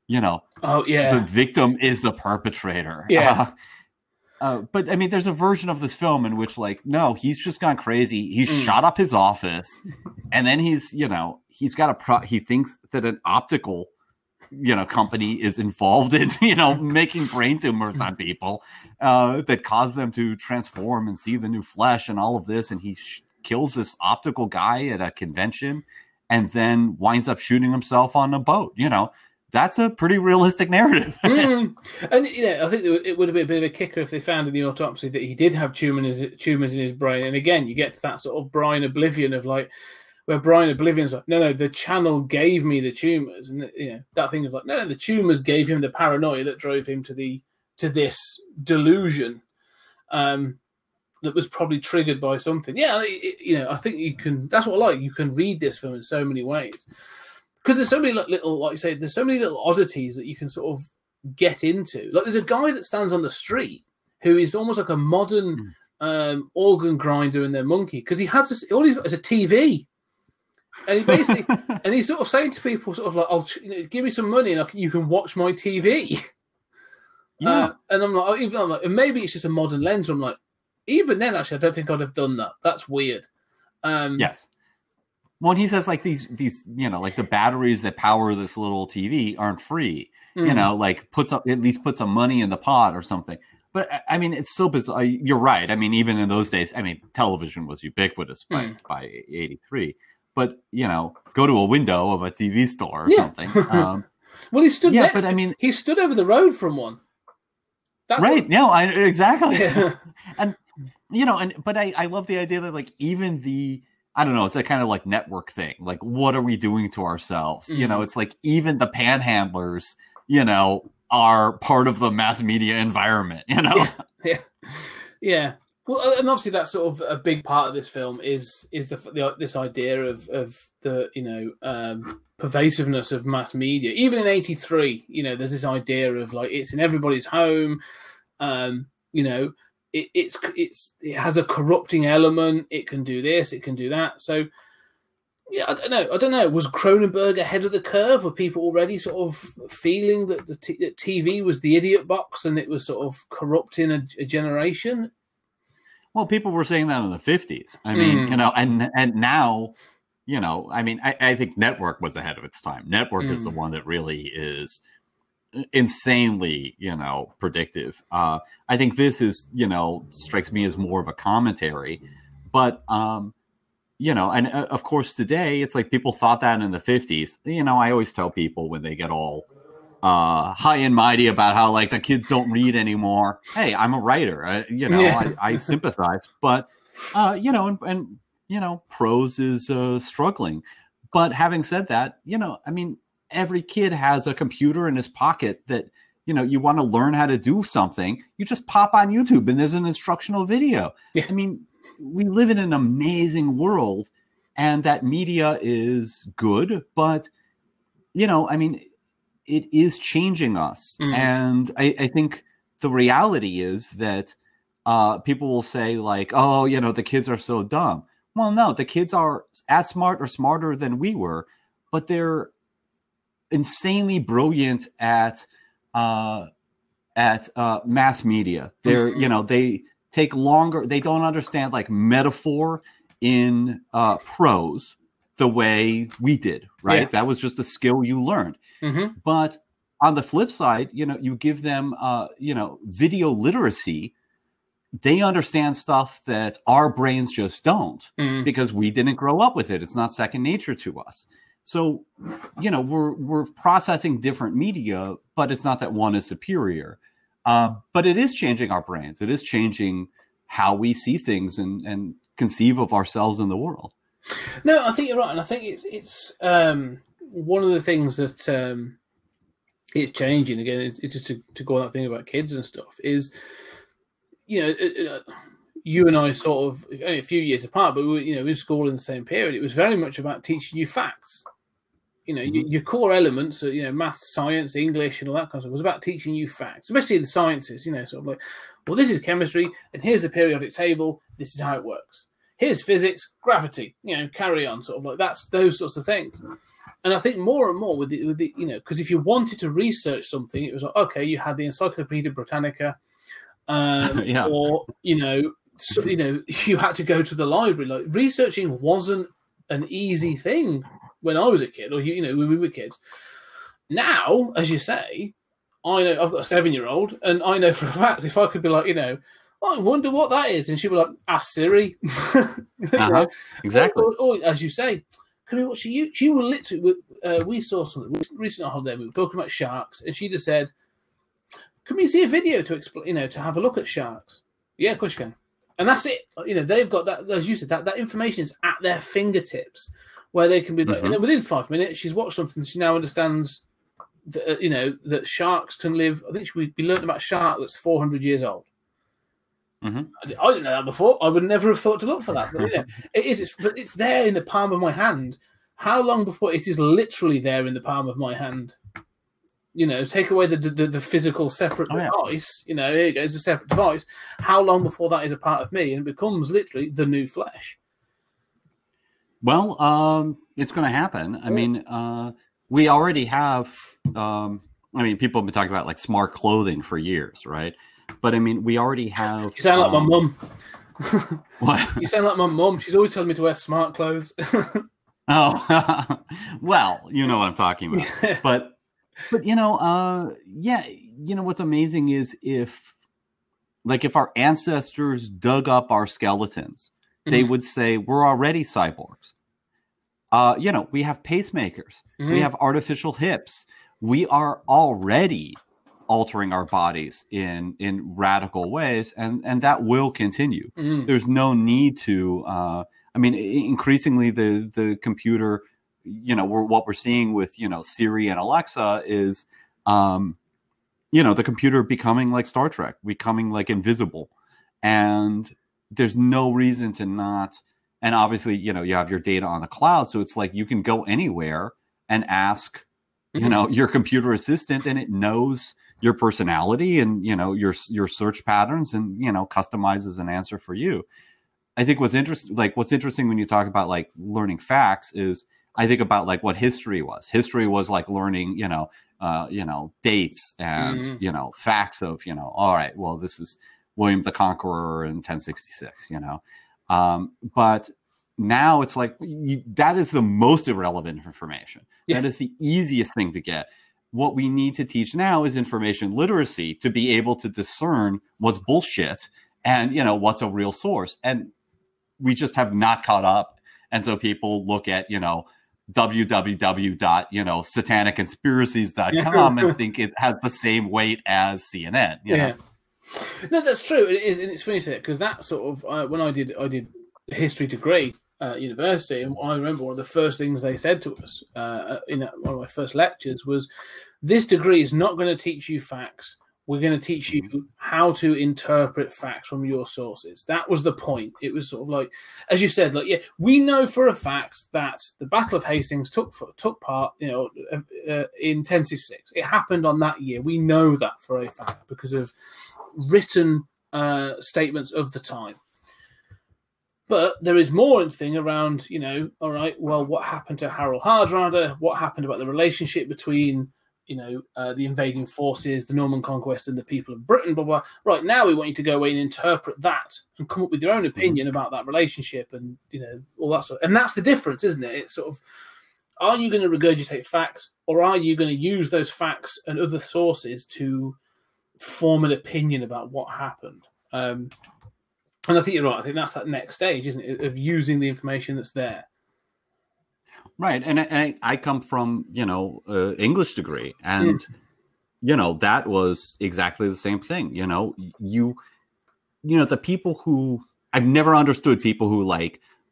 the victim is the perpetrator. Yeah. But I mean, there's a version of this film in which like, no, he's just gone crazy. He's shot up his office, and then he thinks that an optical, company is involved in, making brain tumors on people that cause them to transform and see the new flesh and all of this. And he kills this optical guy at a convention and then winds up shooting himself on a boat. That's a pretty realistic narrative. And, I think it would have been a bit of a kicker if they found in the autopsy that he did have tumors in his brain. And again, you get to that sort of Brian Oblivion of like, where Brian Oblivion's like, no, the channel gave me the tumors. And, that thing of like, no, the tumors gave him the paranoia that drove him to this delusion that was probably triggered by something. Yeah, I think you can, that's what I like. You can read this film in so many ways. Because there's so many little, like you say, there's so many little oddities that you can sort of get into. Like there's a guy that stands on the street who is almost like a modern organ grinder in their monkey, because he has all he's got is a TV, and he basically and he's sort of saying to people, sort of like, "I'll give me some money and you can watch my TV." Yeah, and I'm like, and maybe it's just a modern lens. I'm like, even then, actually, I don't think I'd have done that. That's weird. Yes. Well, he says like these, like the batteries that power this little TV aren't free, like puts some money in the pot or something. But I mean, it's so bizarre. You're right. I mean, even in those days, I mean, television was ubiquitous by 83, but go to a window of a TV store or something. Well, he stood next. But I mean, he stood over the road from one. Exactly. Yeah. And, but I love the idea that like even I don't know, it's a kind of like network thing. Like, what are we doing to ourselves? It's like even the panhandlers, are part of the mass media environment, Yeah. Well, and obviously that's sort of a big part of this film is this idea of the, pervasiveness of mass media. Even in 83, there's this idea of like, it's in everybody's home, it has a corrupting element. It can do this, it can do that. So, yeah, I don't know. Was Cronenberg ahead of the curve? Were people already sort of feeling that that TV was the idiot box and it was sort of corrupting a generation? Well, people were saying that in the 50s. I mean, and now, I mean, I think Network was ahead of its time. Network is the one that really is insanely, predictive. I think this is, strikes me as more of a commentary, but, and of course today it's like people thought that in the 50s. I always tell people when they get all high and mighty about how like the kids don't read anymore. Hey, I'm a writer. I sympathize, but prose is struggling. But having said that, I mean, every kid has a computer in his pocket that, you want to learn how to do something. You just pop on YouTube and there's an instructional video. Yeah. I mean, we live in an amazing world and that media is good, but, I mean, it is changing us. And I think the reality is that people will say like, oh, the kids are so dumb. Well, no, the kids are as smart or smarter than we were, but they're insanely brilliant at mass media. They're, they take longer. They don't understand like metaphor in prose the way we did, right? Yeah. That was just a skill you learned. But on the flip side, you give them, video literacy. They understand stuff that our brains just don't because we didn't grow up with it. It's not second nature to us. So, we're processing different media, but it's not that one is superior. But it is changing our brains. It is changing how we see things and conceive of ourselves in the world. No, I think you're right. And I think it's one of the things that it's changing, again, it's just to go on that thing about kids and stuff, is, you you and I sort of only a few years apart, but we were, in school in the same period. It was very much about teaching you facts. Your core elements, maths, science, English, and all that kind of stuff was about teaching you facts, especially in the sciences. Sort of like, well, this is chemistry, and here's the periodic table. This is how it works. Here's physics, gravity. Carry on, sort of like that's those sorts of things. And I think more and more with the because if you wanted to research something, it was like, okay, you had the Encyclopedia Britannica, or you had to go to the library. Like researching wasn't an easy thing when I was a kid, or when we were kids. Now, as you say, I know I've got a 7-year-old, and I know for a fact if I could be like, I wonder what that is, and she'd be like, ask Siri. Exactly. Or as you say, can we watch you? She will literally. We saw something recently on holiday. We were talking about sharks, and she just said, "Can we see a video to explain? To have a look at sharks?" Yeah, of course you can. And that's it. They've got that, as you said, that information is at their fingertips, where they can be like, within 5 minutes, she's watched something. She now understands that, that sharks can live. I think we learned about a shark that's 400 years old. I didn't know that before. I would never have thought to look for that. But it is. It's there in the palm of my hand. How long before it is literally there in the palm of my hand? Take away the physical separate device. Here you go, it's a separate device. How long before that is a part of me and becomes literally the new flesh? Well, it's going to happen. I mean, we already have. People have been talking about like smart clothing for years, right? But I mean, we already have. You sound like my mum. What? You sound like my mum. She's always telling me to wear smart clothes. Oh, well, you know what I'm talking about. But what's amazing is if our ancestors dug up our skeletons, they would say we're already cyborgs. We have pacemakers. We have artificial hips. We are already altering our bodies in radical ways, and that will continue. There's no need to. Increasingly the computer, what we're seeing with Siri and Alexa is, the computer becoming like Star Trek, becoming like invisible, and there's no reason to not. And obviously, you have your data on the cloud, so it's like you can go anywhere and ask, your computer assistant, and it knows your personality and your search patterns, and customizes an answer for you. I think what's interesting when you talk about like learning facts is I think about like what history was. History was like learning, dates and facts of all right, well, this is William the Conqueror in 1066. But now it's like that is the most irrelevant information. Yeah. That is the easiest thing to get. What we need to teach now is information literacy to be able to discern what's bullshit and what's a real source. And we just have not caught up. And so people look at, www.satanic-conspiracies.com and think it has the same weight as CNN. You know? No, that's true. It is, and it's funny to say it because that sort of when I did a history degree at university, and I remember one of the first things they said to us in one of my first lectures was, "This degree is not going to teach you facts. We're going to teach you how to interpret facts from your sources." That was the point. It was sort of like, as you said, we know for a fact that the Battle of Hastings took part, in 1066. It happened on that year. We know that for a fact because of written statements of the time. But there is more thing around, all right, well, what happened to Harold Hardrada? What happened about the relationship between the invading forces, the Norman conquest, and the people of Britain, blah, blah. Right, now we want you to go away and interpret that and come up with your own opinion about that relationship and, all that sort of. And that's the difference, isn't it? It's sort of, are you going to regurgitate facts, or are you going to use those facts and other sources to form an opinion about what happened? And I think you're right. I think that's that next stage, isn't it, of using the information that's there. Right. And I come from, English degree, and, that was exactly the same thing. The people who I've never understood people who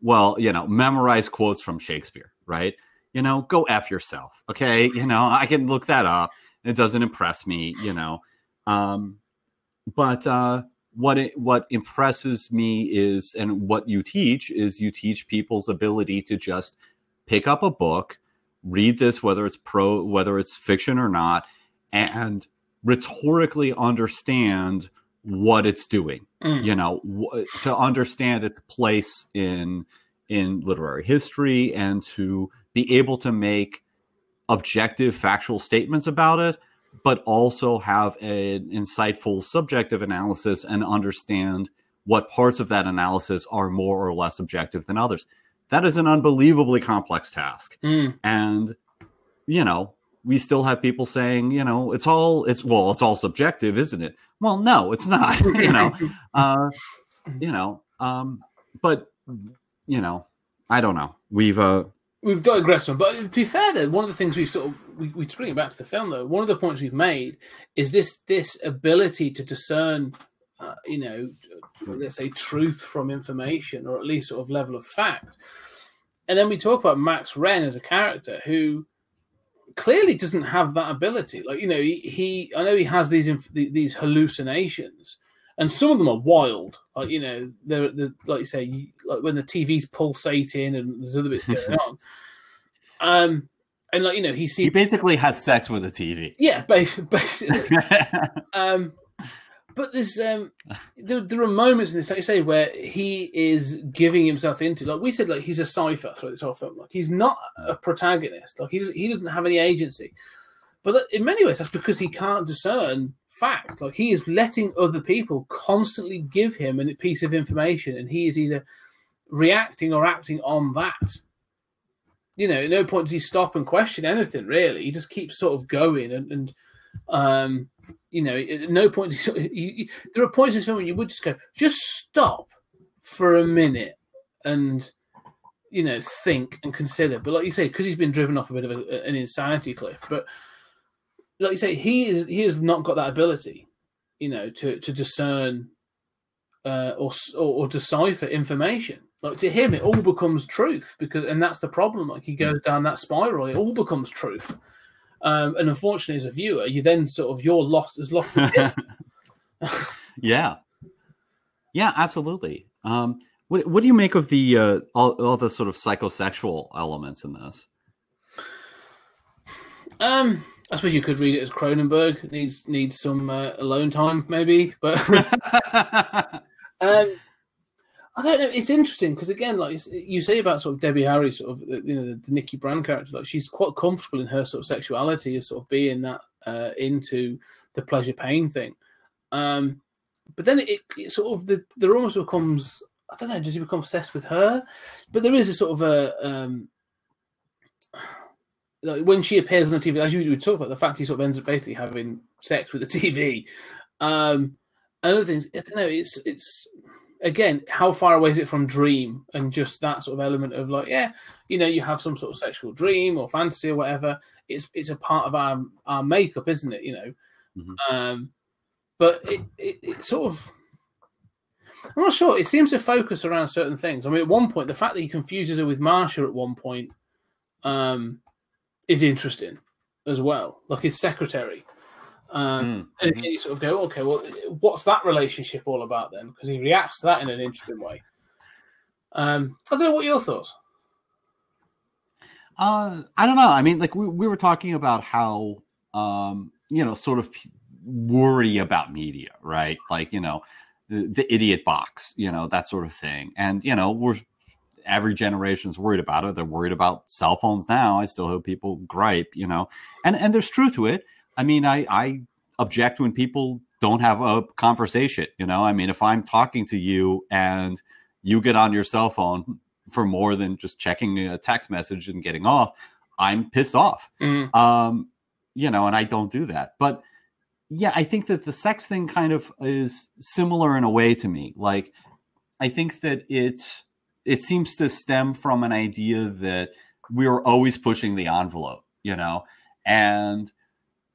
memorize quotes from Shakespeare, right? Go F yourself. Okay. I can look that up. It doesn't impress me, but what impresses me is, and what you teach people's ability to just pick up a book, read this, whether it's fiction or not, and rhetorically understand what it's doing, to understand its place in literary history, and to be able to make objective factual statements about it, but also have an insightful subjective analysis and understand what parts of that analysis are more or less objective than others. That is an unbelievably complex task. And, we still have people saying, it's all subjective, isn't it? Well, no, it's not, but, I don't know. We've digressed on, but to be fair, though, one of the things we to bring it back to the film, though, one of the points we've made is this ability to discern, let's say, truth from information, or at least sort of level of fact. And then we talk about Max Wren as a character who clearly doesn't have that ability. Like, I know he has these hallucinations, and some of them are wild. Like, they're like you say, like when the TV's pulsating and there's other bits going on. And like, he basically has sex with a TV. Yeah, basically. But there's there are moments in this, like you say, where he is giving himself into, like we said, like he's a cipher throughout this whole film. Like he's not a protagonist. Like he doesn't have any agency. But in many ways, that's because he can't discern fact. Like he is letting other people constantly give him a piece of information, and he is either reacting or acting on that. At no point does he stop and question anything, really. He just keeps sort of going, and at no point there are points in this film when you would just go, just stop for a minute and think and consider. But like you say, because he's been driven off a bit of an insanity cliff, but like you say, he has not got that ability, to discern or decipher information. Like to him, it all becomes truth, and that's the problem. Like he goes down that spiral, it all becomes truth. And unfortunately, as a viewer, you then you're lost as lost. Yeah, absolutely. What do you make of the all the sort of psychosexual elements in this? I suppose you could read it as Cronenberg needs some alone time, maybe. But I don't know. It's interesting because, again, like you say about sort of Debbie Harry, sort of the Nikki Brand character, like she's quite comfortable in her sort of sexuality, of sort of being that into the pleasure pain thing. But then it sort of there almost becomes, I don't know, does he become obsessed with her? But there is a sort of a like when she appears on the TV, as you would talk about, the fact he sort of ends up basically having sex with the TV. And other things, I don't know. It's again, how far away is it from dream and just that sort of element of like, you have some sort of sexual dream or fantasy or whatever. It's a part of our makeup, isn't it? Mm-hmm. But it sort of, I'm not sure. It seems to focus around certain things. I mean, at one point, the fact that he confuses her with Marsha at one point is interesting as well, like his secretary. And you sort of go, okay, well, what's that relationship all about then? Because he reacts to that in an interesting way. I don't know, what are your thoughts? I don't know. I mean, like we were talking about how, sort of worry about media, right? Like, the idiot box, that sort of thing. And, every generation's worried about it. They're worried about cell phones now. I still hear people gripe, and there's truth to it. I mean, I object when people don't have a conversation, I mean, if I'm talking to you and you get on your cell phone for more than just checking a text message and getting off, I'm pissed off. And I don't do that. But yeah, I think that the sex thing kind of is similar in a way to me. Like, I think that it seems to stem from an idea that we're always pushing the envelope, and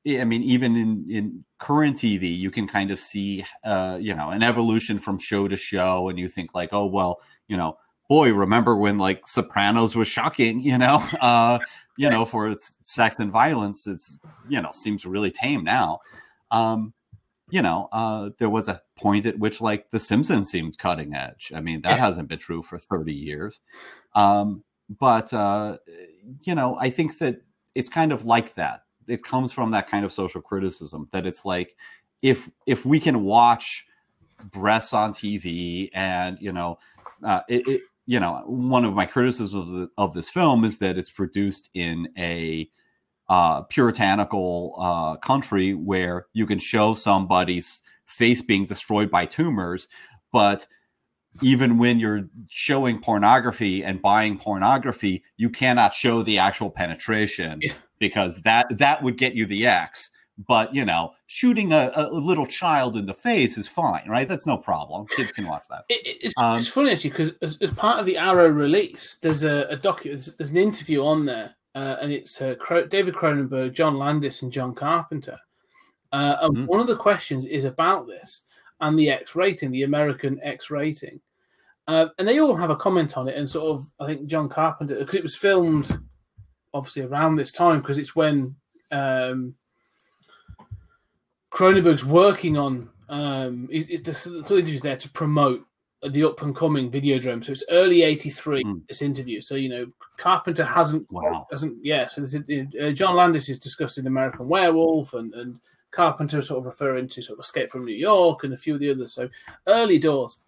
I mean, even in current TV, you can kind of see, an evolution from show to show, and you think like, oh, well, boy, remember when like Sopranos was shocking, for its sex and violence, it's, seems really tame now. there was a point at which like The Simpsons seemed cutting edge. I mean, that hasn't been true for 30 years. But I think that it's kind of like that. It comes from that kind of social criticism that it's like, if we can watch breasts on TV and, one of my criticisms of this film is that it's produced in a puritanical country where you can show somebody's face being destroyed by tumors, but even when you're showing pornography and buying pornography, you cannot show the actual penetration because that would get you the X. But, shooting a little child in the face is fine, right? That's no problem. Kids can watch that. It's funny, actually, because as part of the Arrow release, there's a document, there's an interview on there, and it's David Cronenberg, John Landis, and John Carpenter. And one of the questions is about this and the X rating, the American X rating. And they all have a comment on it. And sort of, I think John Carpenter, because it was filmed obviously around this time, because it's when Cronenberg's working on the interviews there to promote the up and coming Videodrome. So it's early '83. This interview. So Carpenter hasn't. Wow. So John Landis is discussing American Werewolf, and Carpenter sort of referring to sort of Escape from New York and a few of the others. So early doors.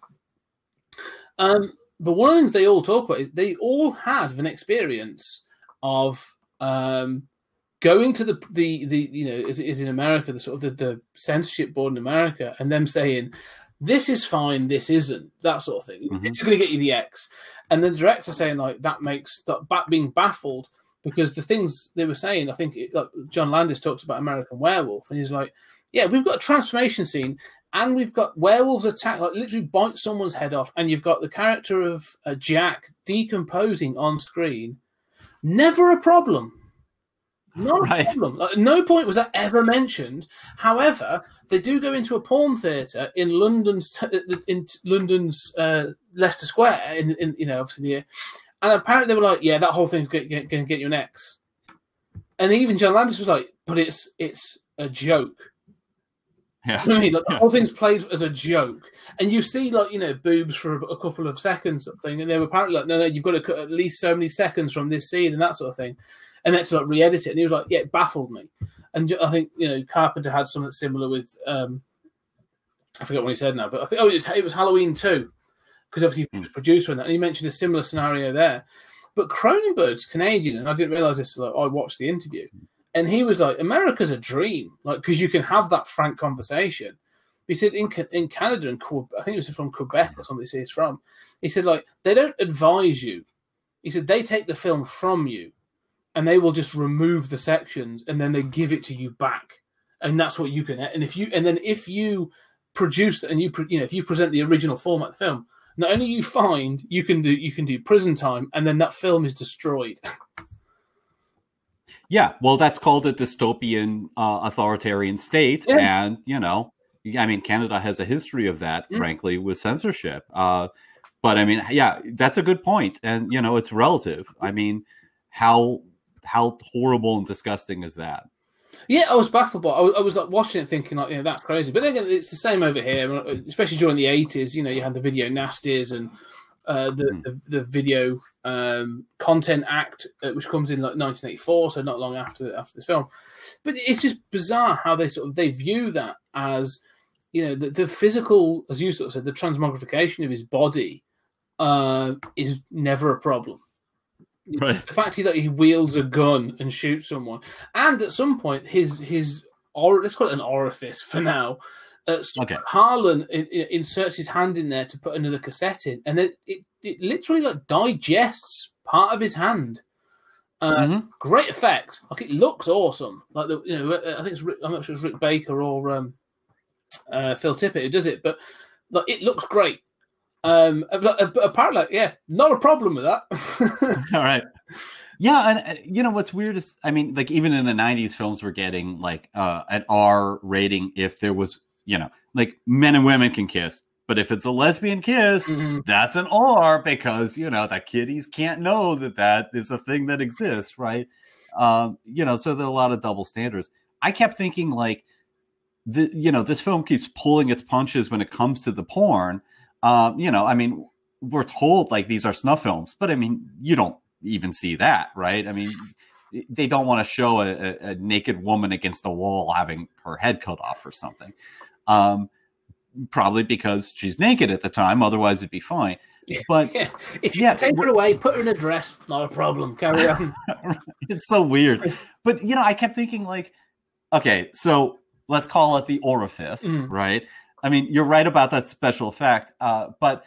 But one of the things they all talk about is they all had an experience of going to the as it is in America, the sort of the censorship board in America, and them saying, this is fine, this isn't, that sort of thing. It's going to get you the X. And the director saying like that makes that being baffled, because the things they were saying, I think like John Landis talks about American Werewolf, and he's like, yeah, we've got a transformation scene, and we've got werewolves attack, like literally bite someone's head off, and you've got the character of Jack decomposing on screen. Never a problem. Not a problem. Like, at no point was that ever mentioned. However, they do go into a porn theatre in London's Leicester Square, obviously, and apparently they were like, yeah, that whole thing's going to get you an X. And even John Landis was like, but it's a joke. Yeah. You know what I mean? Like, the whole thing's played as a joke. And you see, like, boobs for a couple of seconds, sort of thing. And they were apparently like, no, you've got to cut at least so many seconds from this scene and that sort of thing. And then to like re-edit it. And he was like, yeah, it baffled me. And I think, Carpenter had something similar with, I forget what he said now, but I think, it was Halloween 2. Because obviously he was producer in that. And he mentioned a similar scenario there. But Cronenberg's Canadian, and I didn't realize this until I watched the interview. And he was like, America's a dream, like, because you can have that frank conversation. He said in Canada, and I think it was from Quebec or something he's from, he said, like, they don't advise you. He said, they take the film from you, and they will just remove the sections, and then they give it to you back. And that's what you can, and if you produce, and if you present the original format of the film, not only you can do prison time, and then that film is destroyed. Yeah, well, that's called a dystopian authoritarian state. Yeah. And, Canada has a history of that, frankly, with censorship. But, yeah, that's a good point. And, it's relative. I mean, how horrible and disgusting is that? Yeah, I was baffled by I was like watching it thinking, like, that's crazy. But then it's the same over here, especially during the 80s. You had the video nasties and the Video Content Act, which comes in like 1984, so not long after this film. But it's just bizarre how they view that as, the physical, as you sort of said, the transmogrification of his body is never a problem. Right. The fact that he wields a gun and shoots someone, and at some point his let's call it an orifice for now. Harlan inserts his hand in there to put another cassette in, and then it literally like digests part of his hand. Great effect. Like, it looks awesome. Like I think I'm not sure it's Rick Baker or Phil Tippett who does it, but like, it looks great. But apparently, not a problem with that. All right. Yeah, and what's weird is, even in the 90s, films were getting like an R rating if there was, like, men and women can kiss. But if it's a lesbian kiss, that's an R, because, the kiddies can't know that is a thing that exists, right? So there are a lot of double standards. I kept thinking, like, this film keeps pulling its punches when it comes to the porn. I mean, we're told like these are snuff films, but I mean, you don't even see that, right? I mean, they don't want to show a naked woman against a wall having her head cut off or something. Probably because she's naked at the time. Otherwise, it'd be fine. But if you take her away, put her in a dress, not a problem. Carry on. It's so weird. But I kept thinking like, okay, so let's call it the orifice, right? I mean, you're right about that special effect, but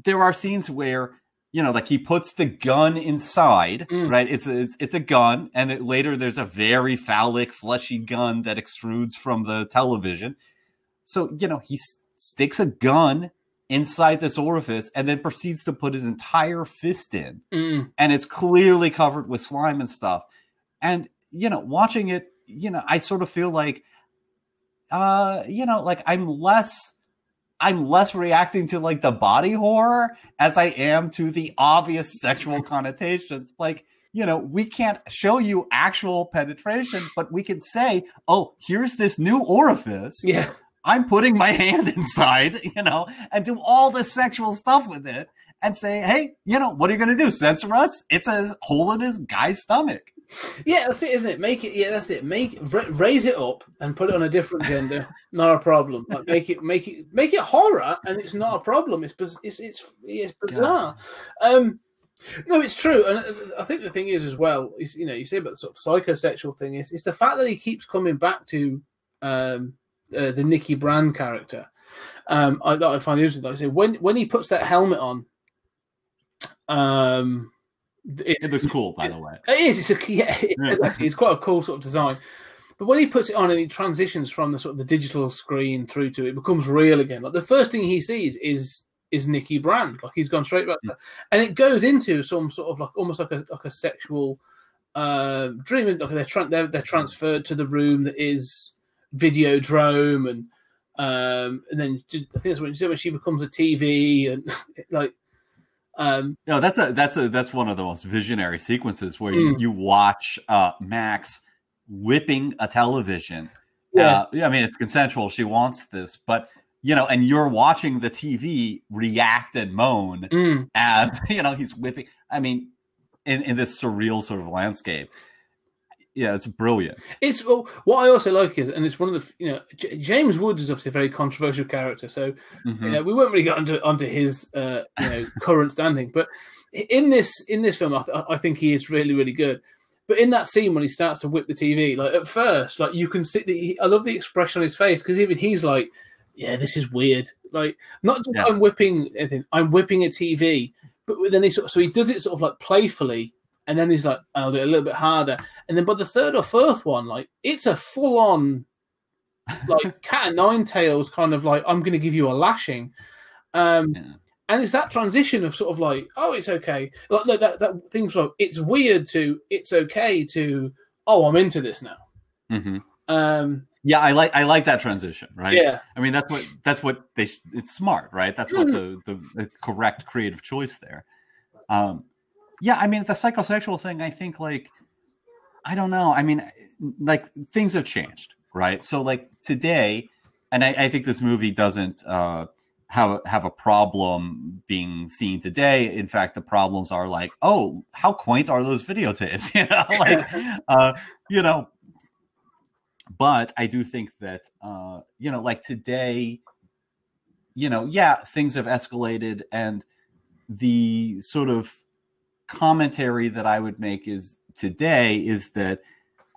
there are scenes where like he puts the gun inside, right? It's a gun, and later there's a very phallic, fleshy gun that extrudes from the television. So he sticks a gun inside this orifice and then proceeds to put his entire fist in, and it's clearly covered with slime and stuff. And watching it, I sort of feel like, like I'm less reacting to like the body horror as I am to the obvious sexual connotations. Like, we can't show you actual penetration, but we can say, oh, here's this new orifice. Yeah. I'm putting my hand inside, and do all this sexual stuff with it and say, hey, what are you going to do? Censor us? It's a hole in his guy's stomach. Yeah, that's it, isn't it? Make it. Yeah, that's it. Raise it up and put it on a different gender. Not a problem. Like make it horror, and it's not a problem. It's bizarre. No, it's true, and I think the thing is as well. Is, you say about the sort of psychosexual thing is the fact that he keeps coming back to the Nikki Brand character. I find interesting. Like I say, when he puts that helmet on, it looks cool, by the way. It is. It's quite a cool sort of design. But when he puts it on and he transitions from the sort of the digital screen through to it becomes real again. Like the first thing he sees is Nikki Brand. Like he's gone straight back to that. And it goes into some sort of like almost like a sexual dream. Like they're transferred to the room that is Videodrome, and then I think that's when she becomes a TV and like. No, that's one of the most visionary sequences where you watch Max whipping a television. I mean, it's consensual. She wants this, but and you're watching the TV react and moan as he's whipping. I mean, in this surreal sort of landscape. Yeah, it's brilliant. It's what I also like is, and it's one of the James Woods is obviously a very controversial character, so we won't really get onto his current standing. But in this film, I think he is really, really good. But in that scene when he starts to whip the TV, like at first, like you can see, I love the expression on his face because even he's like, "Yeah, this is weird." Like not just I'm whipping anything, I'm whipping a TV. But then he does it sort of like playfully. And then he's like, I'll do it a little bit harder. And then by the third or fourth one, like it's a full on like cat and nine tails kind of like, I'm going to give you a lashing. And it's that transition of sort of like, oh, it's okay. Like that thing's like, it's weird to, it's okay to, oh, I'm into this now. Yeah, I like that transition, right? Yeah. I mean, that's what it's smart, right? That's what the correct creative choice there. Yeah, I mean, the psychosexual thing, I think, like, I don't know. I mean, like, things have changed, right? So, like, today, and I think this movie doesn't have a problem being seen today. In fact, the problems are like, oh, how quaint are those videotapes? But I do think that, like today, things have escalated, and the sort of commentary that I would make is that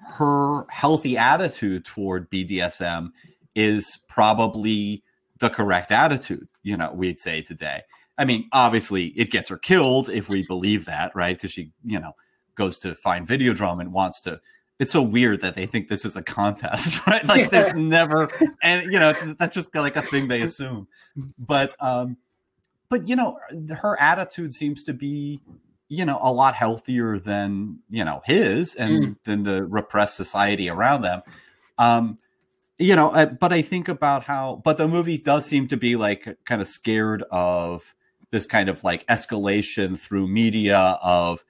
her healthy attitude toward BDSM is probably the correct attitude, we'd say today. I mean, obviously it gets her killed if we believe that, right? Because she, goes to find Videodrome and wants to. It's so weird that they think this is a contest, right? Like there's never, and that's just like a thing they assume. But her attitude seems to be, a lot healthier than, his and than the repressed society around them. But I think about but the movie does seem to be like kind of scared of this kind of like escalation through media of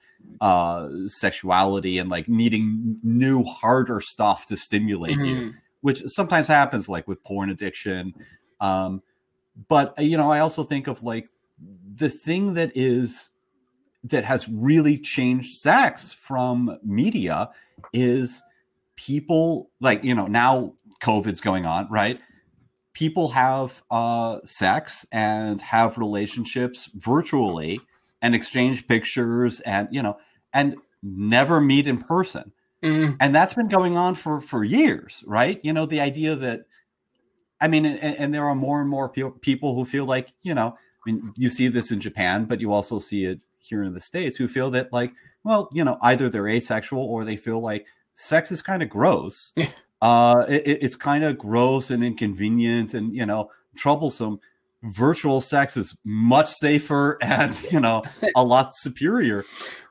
sexuality and like needing new, harder stuff to stimulate you. which sometimes happens, like with porn addiction. But I also think of like the thing that has really changed sex from media is people, like, now COVID's going on, right? People have sex and have relationships virtually and exchange pictures and never meet in person. And that's been going on for years, right? The idea that, and there are more and more people who feel like, you see this in Japan, but you also see it here in the States, who feel that, like, well, either they're asexual or they feel like sex is kind of gross. It's kind of gross and inconvenient and, troublesome. Virtual sex is much safer and, a lot superior,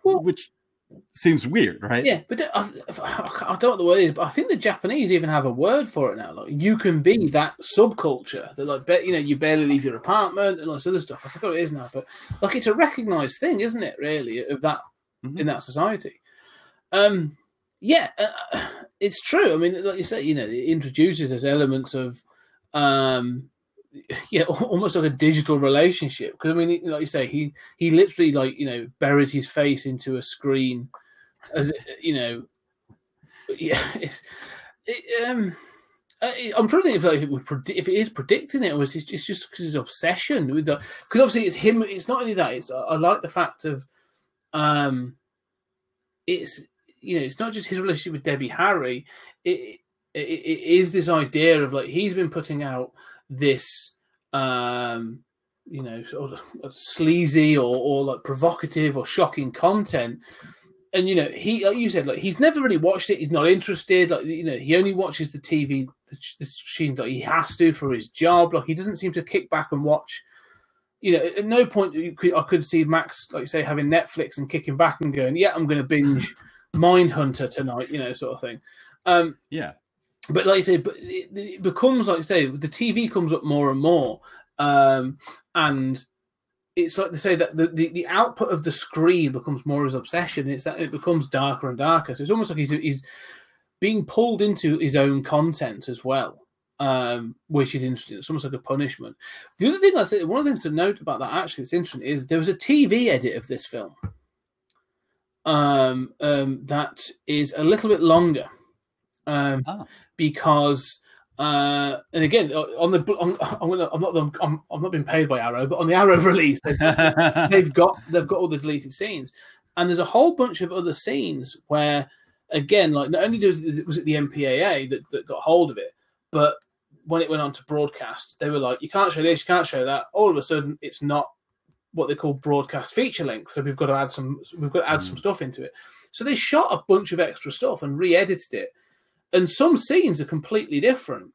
which seems weird, right? Yeah, but I don't know what the word is, but I think the Japanese even have a word for it now. Like, you can be that subculture that, like, you barely leave your apartment and all this other stuff. I forget what it is now, but like, it's a recognized thing, isn't it? Really, of that in that society. It's true. I mean, like you say, it introduces those elements of, almost like a digital relationship. Because, I mean, like you say, he literally, like, buried his face into a screen, as I'm trying to think if, like, if it is predicting it, or it's just because his obsession with the. Because obviously it's him. It's not only that. It's, I like the fact of, it's not just his relationship with Debbie Harry. It is this idea of, like, he's been putting out this, sort of sleazy or like provocative or shocking content, and he, like you said, like, he's never really watched it. He's not interested. Like, he only watches the TV, the machine that he has to for his job. Like, he doesn't seem to kick back and watch. At no point I could see Max, like you say, having Netflix and kicking back and going, "Yeah, I'm going to binge Mindhunter tonight," sort of thing. But like you say, it becomes, like you say, the TV comes up more and more, and it's like they say that the output of the screen becomes more his obsession. It's that it becomes darker and darker. So it's almost like he's being pulled into his own content as well, which is interesting. It's almost like a punishment. The other thing I say, one of the things to note about that, actually, it's interesting, is there was a TV edit of this film that is a little bit longer. Because and again, I'm not being paid by Arrow, but on the Arrow release, they've got all the deleted scenes, and there's a whole bunch of other scenes where, again, like, not only was it the MPAA that got hold of it, but when it went on to broadcast, they were like, you can't show this, you can't show that. All of a sudden, it's not what they call broadcast feature length, so we've got to add some stuff into it. So they shot a bunch of extra stuff and re-edited it. And some scenes are completely different.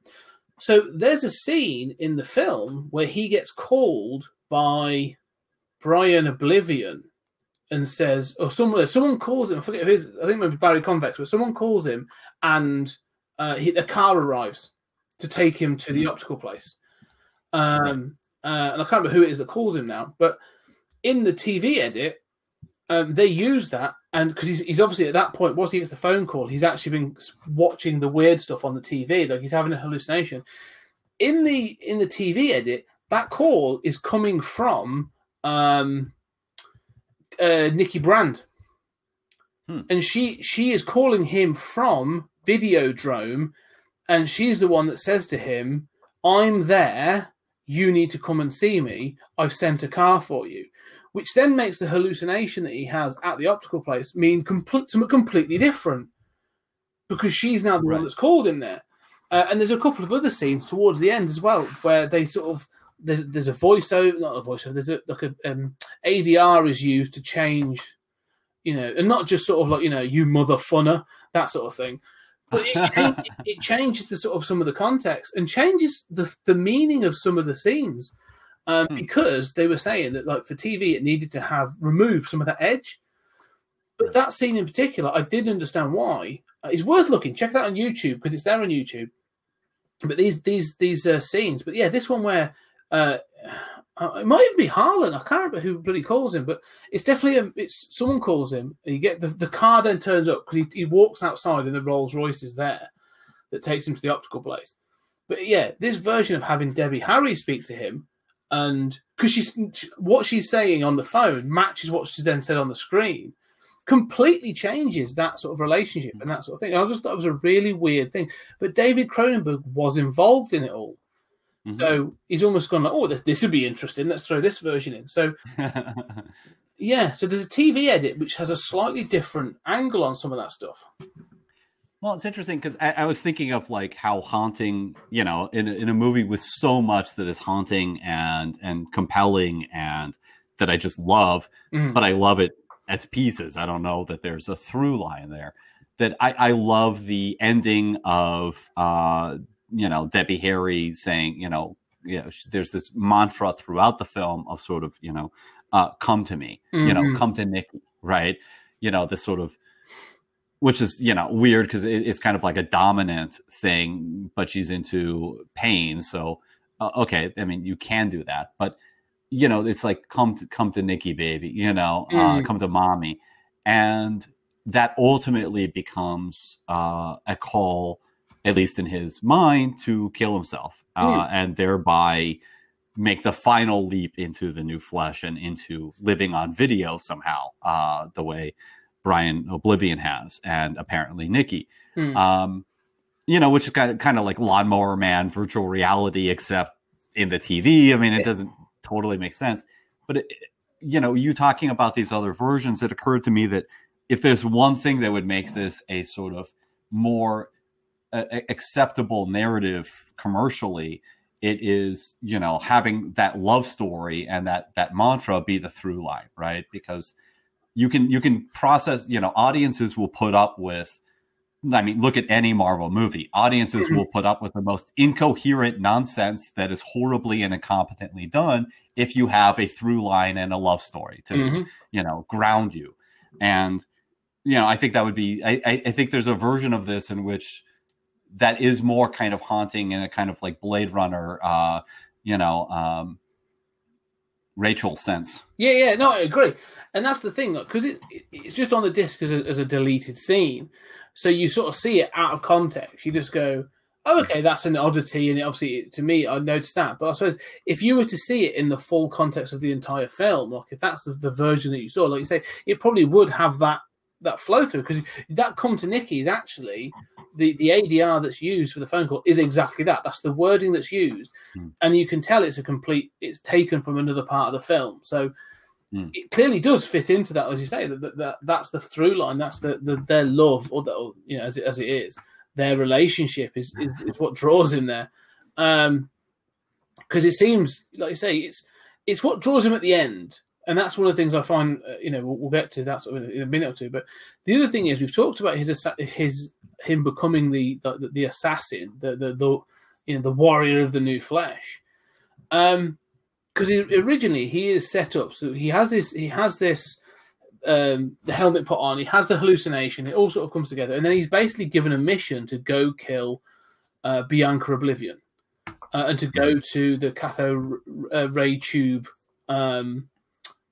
So there's a scene in the film where he gets called by Brian Oblivion and says, or someone calls him, I forget who it is, I think maybe Barry Convex, but someone calls him and a car arrives to take him to the optical place. And I can't remember who it is that calls him now, but in the TV edit, they use that, and because he's obviously at that point, once he gets the phone call, he's actually been watching the weird stuff on the TV, like he's having a hallucination. In the TV edit, that call is coming from Nikki Brand, and she is calling him from Videodrome, and she's the one that says to him, "I'm there. You need to come and see me. I've sent a car for you." Which then makes the hallucination that he has at the optical place mean something completely different, because she's now the one that's called him there. And there's a couple of other scenes towards the end as well where they sort of there's a voiceover, not a voiceover. There's ADR is used to change, and not just sort of like you mother funner, that sort of thing. But it changes the sort of some of the context and changes the meaning of some of the scenes. Because they were saying that, like, for TV, it needed to have removed some of that edge. But that scene in particular, I didn't understand why. It's worth looking. Check it out on YouTube, because it's there on YouTube. But these scenes, but yeah, this one where it might even be Harlan. I can't remember who bloody calls him, but it's definitely someone calls him. And you get the car then turns up because he walks outside and the Rolls Royce is there. that takes him to the optical place. But yeah, this version of having Debbie Harry speak to him, and because what she's saying on the phone matches what she's then said on the screen, completely changes that sort of relationship and that sort of thing. And I just thought it was a really weird thing. But David Cronenberg was involved in it all. Mm-hmm. So he's almost gone like, oh, this would be interesting. Let's throw this version in. So yeah, so there's a TV edit which has a slightly different angle on some of that stuff. Well, it's interesting because I was thinking of like how haunting, in a movie with so much that is haunting and compelling and that I just love, but I love it as pieces. I don't know that there's a through line there. That I love the ending of, Debbie Harry saying, there's this mantra throughout the film of sort of, come to me, come to Nikki, right? This sort of, which is, weird because it's kind of like a dominant thing, but she's into pain. So, okay, I mean, you can do that, but, it's like, come to Nikki, baby, come to mommy. And that ultimately becomes a call, at least in his mind, to kill himself and thereby make the final leap into the new flesh and into living on video somehow, the way Brian Oblivion has, and apparently Nikki, which is kind of like Lawnmower Man virtual reality, except in the TV. I mean, it doesn't totally make sense. But, you talking about these other versions, it occurred to me that if there's one thing that would make this a sort of more acceptable narrative commercially, it is, having that love story and that mantra be the through line, right? Because you can process, audiences will put up with, I mean, look at any Marvel movie. Audiences will put up with the most incoherent nonsense that is horribly and incompetently done if you have a through line and a love story to, ground you. And, I think that would be, I think there's a version of this in which that is more kind of haunting in a kind of like Blade Runner, Rachel sense. Yeah, no, I agree. And that's the thing, because it's just on the disc as a deleted scene. So you sort of see it out of context. You just go, oh, okay, that's an oddity. And obviously, to me, I noticed that. But I suppose if you were to see it in the full context of the entire film, like if that's the version that you saw, like you say, it probably would have that flow through, because that come to Nikki is actually the ADR that's used for the phone call is exactly that. That's the wording that's used. And you can tell it's taken from another part of the film. So it clearly does fit into that, as you say, that's the through line. That's their love, or as it is, their relationship is what draws him there. Because it seems, like you say, it's what draws him at the end. And that's one of the things I find, we'll get to that sort of in a minute or two. But the other thing is, we've talked about him becoming the assassin, the warrior of the new flesh. Because originally he is set up, so he has this the helmet put on, he has the hallucination, it all sort of comes together, and then he's basically given a mission to go kill Bianca Oblivion and to go to the cathode ray tube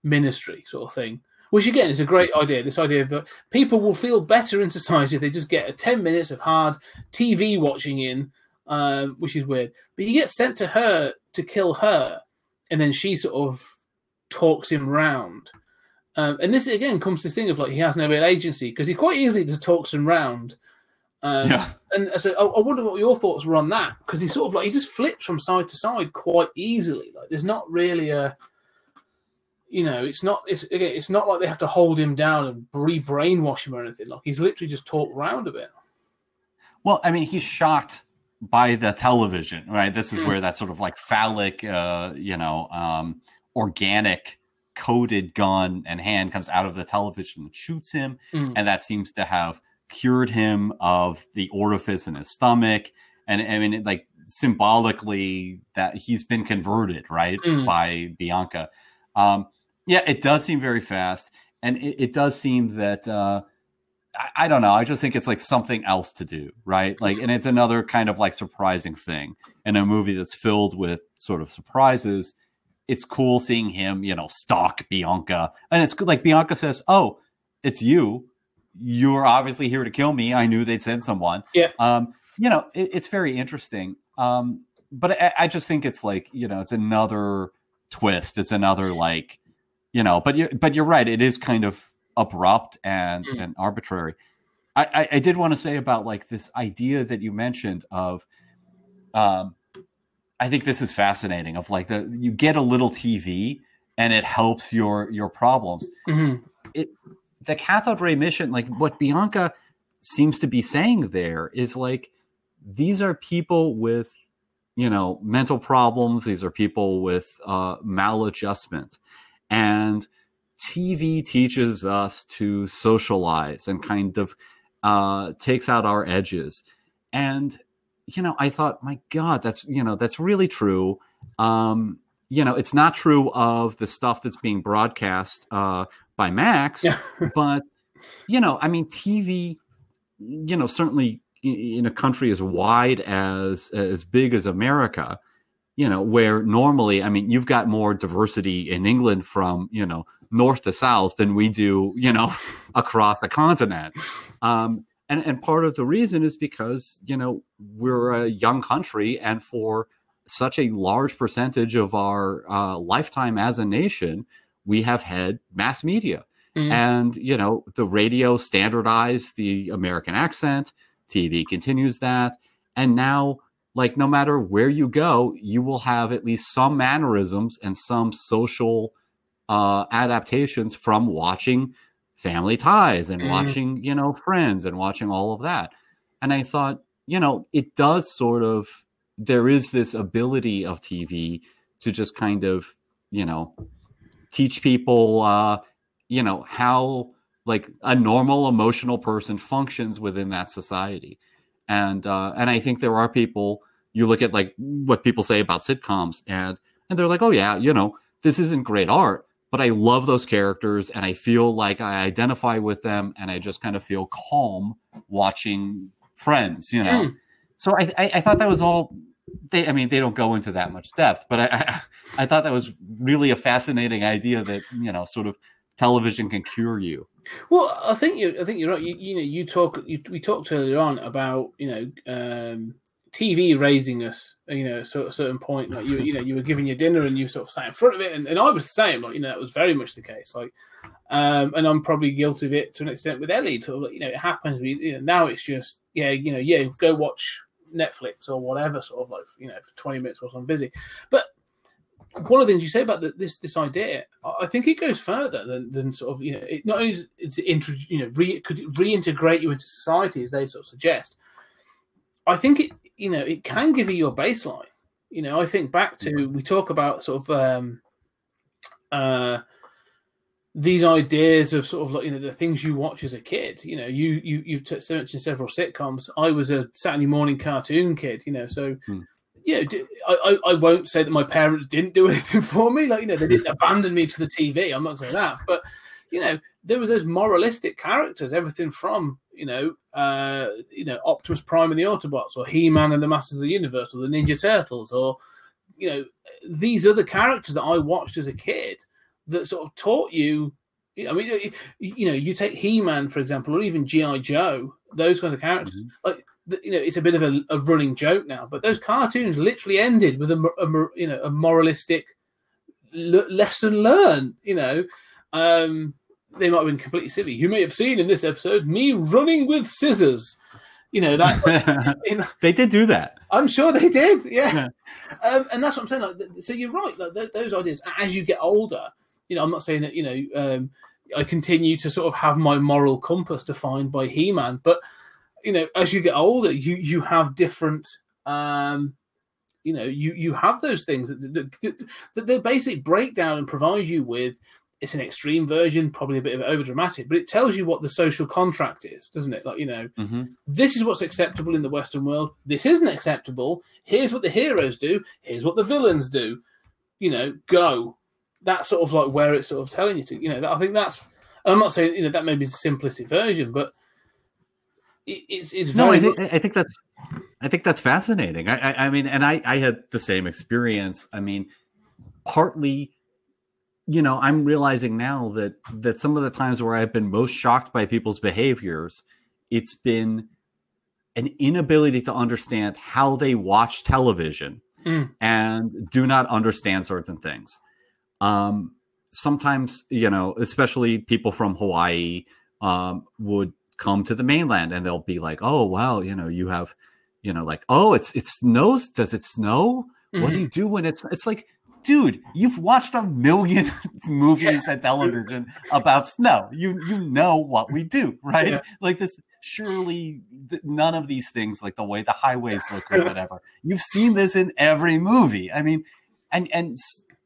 ministry sort of thing, which again is a great idea. This idea that people will feel better in society if they just get 10 minutes of hard TV watching in, which is weird. But he gets sent to her to kill her, and then she sort of talks him round. And this again comes to this thing of like he has no real agency, because he quite easily just talks him round. And so I wonder what your thoughts were on that, because he sort of like he just flips from side to side quite easily. Like there's not really a it's not like they have to hold him down and brainwash him or anything. Like he's literally just talked around a bit. Well, I mean, he's shocked by the television, right? This is where that sort of like phallic, organic coded gun and hand comes out of the television and shoots him. And that seems to have cured him of the orifice in his stomach. And I mean, like symbolically that he's been converted, right? By Bianca. Yeah, it does seem very fast. And it does seem that, I don't know. I just think it's like something else to do, right? Like, and it's another kind of like surprising thing in a movie that's filled with sort of surprises. It's cool seeing him, stalk Bianca. And it's like Bianca says, oh, it's you. You're obviously here to kill me. I knew they'd send someone. Yeah. it's very interesting. But I just think it's like, it's another twist. It's another like, but you're right. It is kind of abrupt and arbitrary. I did want to say about like this idea that you mentioned of, I think this is fascinating, of like you get a little TV and it helps your problems. The cathode ray mission, like what Bianca seems to be saying there is like, these are people with, mental problems. These are people with maladjustment, and TV teaches us to socialize and kind of takes out our edges. And, I thought, my God, that's really true. It's not true of the stuff that's being broadcast by Max, but, TV, certainly in a country as wide as big as America, where normally, you've got more diversity in England from, north to south than we do, across the continent. And part of the reason is because, we're a young country, and for such a large percentage of our lifetime as a nation, we have had mass media. And, the radio standardized the American accent, TV continues that. And now, like, no matter where you go, you will have at least some mannerisms and some social adaptations from watching Family Ties and watching, Friends and watching all of that. And I thought, it does sort of, there is this ability of TV to just kind of, teach people, how like a normal emotional person functions within that society. And I think there are people, you look at like what people say about sitcoms and they're like, oh yeah, this isn't great art, but I love those characters and I feel like I identify with them and I just kind of feel calm watching Friends, So I thought that was all, they don't go into that much depth, but I thought that was really a fascinating idea that, sort of television can cure you. Well, I think you're right. We talked earlier on about, TV raising us, at a certain point, like you were giving your dinner and you sort of sat in front of it. And I was the same, like, that was very much the case. Like, and I'm probably guilty of it to an extent with Ellie. It happens. Now it's just, go watch Netflix or whatever, sort of like, for 20 minutes whilst I'm busy. But one of the things you say about this idea, I think it goes further than sort of, it not only is it could reintegrate you into society as they sort of suggest. I think it, it can give you your baseline. I think back to, we talk about sort of these ideas of sort of like, the things you watch as a kid. You mentioned several sitcoms. I was a Saturday morning cartoon kid, so. I won't say that my parents didn't do anything for me. Like, they didn't abandon me to the TV. I'm not saying that. But, there was those moralistic characters, everything from, Optimus Prime and the Autobots, or He-Man and the Masters of the Universe, or the Ninja Turtles, or, these other characters that I watched as a kid that sort of taught you. You take He-Man, for example, or even G.I. Joe, those kinds of characters. Like, it's a bit of a running joke now, but those cartoons literally ended with a moralistic lesson learned. They might have been completely silly. You may have seen in this episode me running with scissors. That they did do that. I'm sure they did. Yeah. And that's what I'm saying. Like, so you're right. Like those ideas, as you get older, I'm not saying that I continue to sort of have my moral compass defined by He-Man, but as you get older, you have different, you have those things that they basically break down and provide you with. It's an extreme version, probably a bit of over dramatic, but it tells you what the social contract is, doesn't it? Like, This is what's acceptable in the Western world. This isn't acceptable. Here's what the heroes do. Here's what the villains do. Go. That's sort of like where it's sort of telling you to. I think that's. I'm not saying that may be the simplistic version, but. It's very I think that's fascinating. I had the same experience. Partly, I'm realizing now that some of the times where I've been most shocked by people's behaviors, it's been an inability to understand how they watch television and do not understand certain things. Sometimes, especially people from Hawaii would come to the mainland and they'll be like, oh, well, you have, like, oh, it snows. Does it snow? What do you do when it's like, dude, you've watched a million movies at television about snow. You know what we do, right? Yeah. Like this, surely none of these things, like the way the highways look or whatever, you've seen this in every movie. I mean, and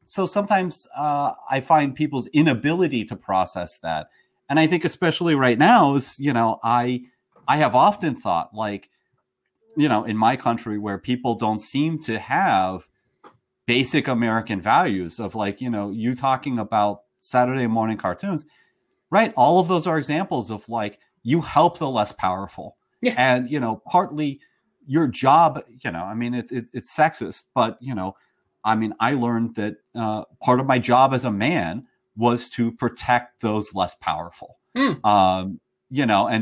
so sometimes I find people's inability to process that. And I think especially right now is, I have often thought, like, in my country where people don't seem to have basic American values of, like, you talking about Saturday morning cartoons, right? All of those are examples of, like, you help the less powerful. Yeah. And, partly your job, I mean, it's sexist, but, I mean, I learned that part of my job as a man was to protect those less powerful, and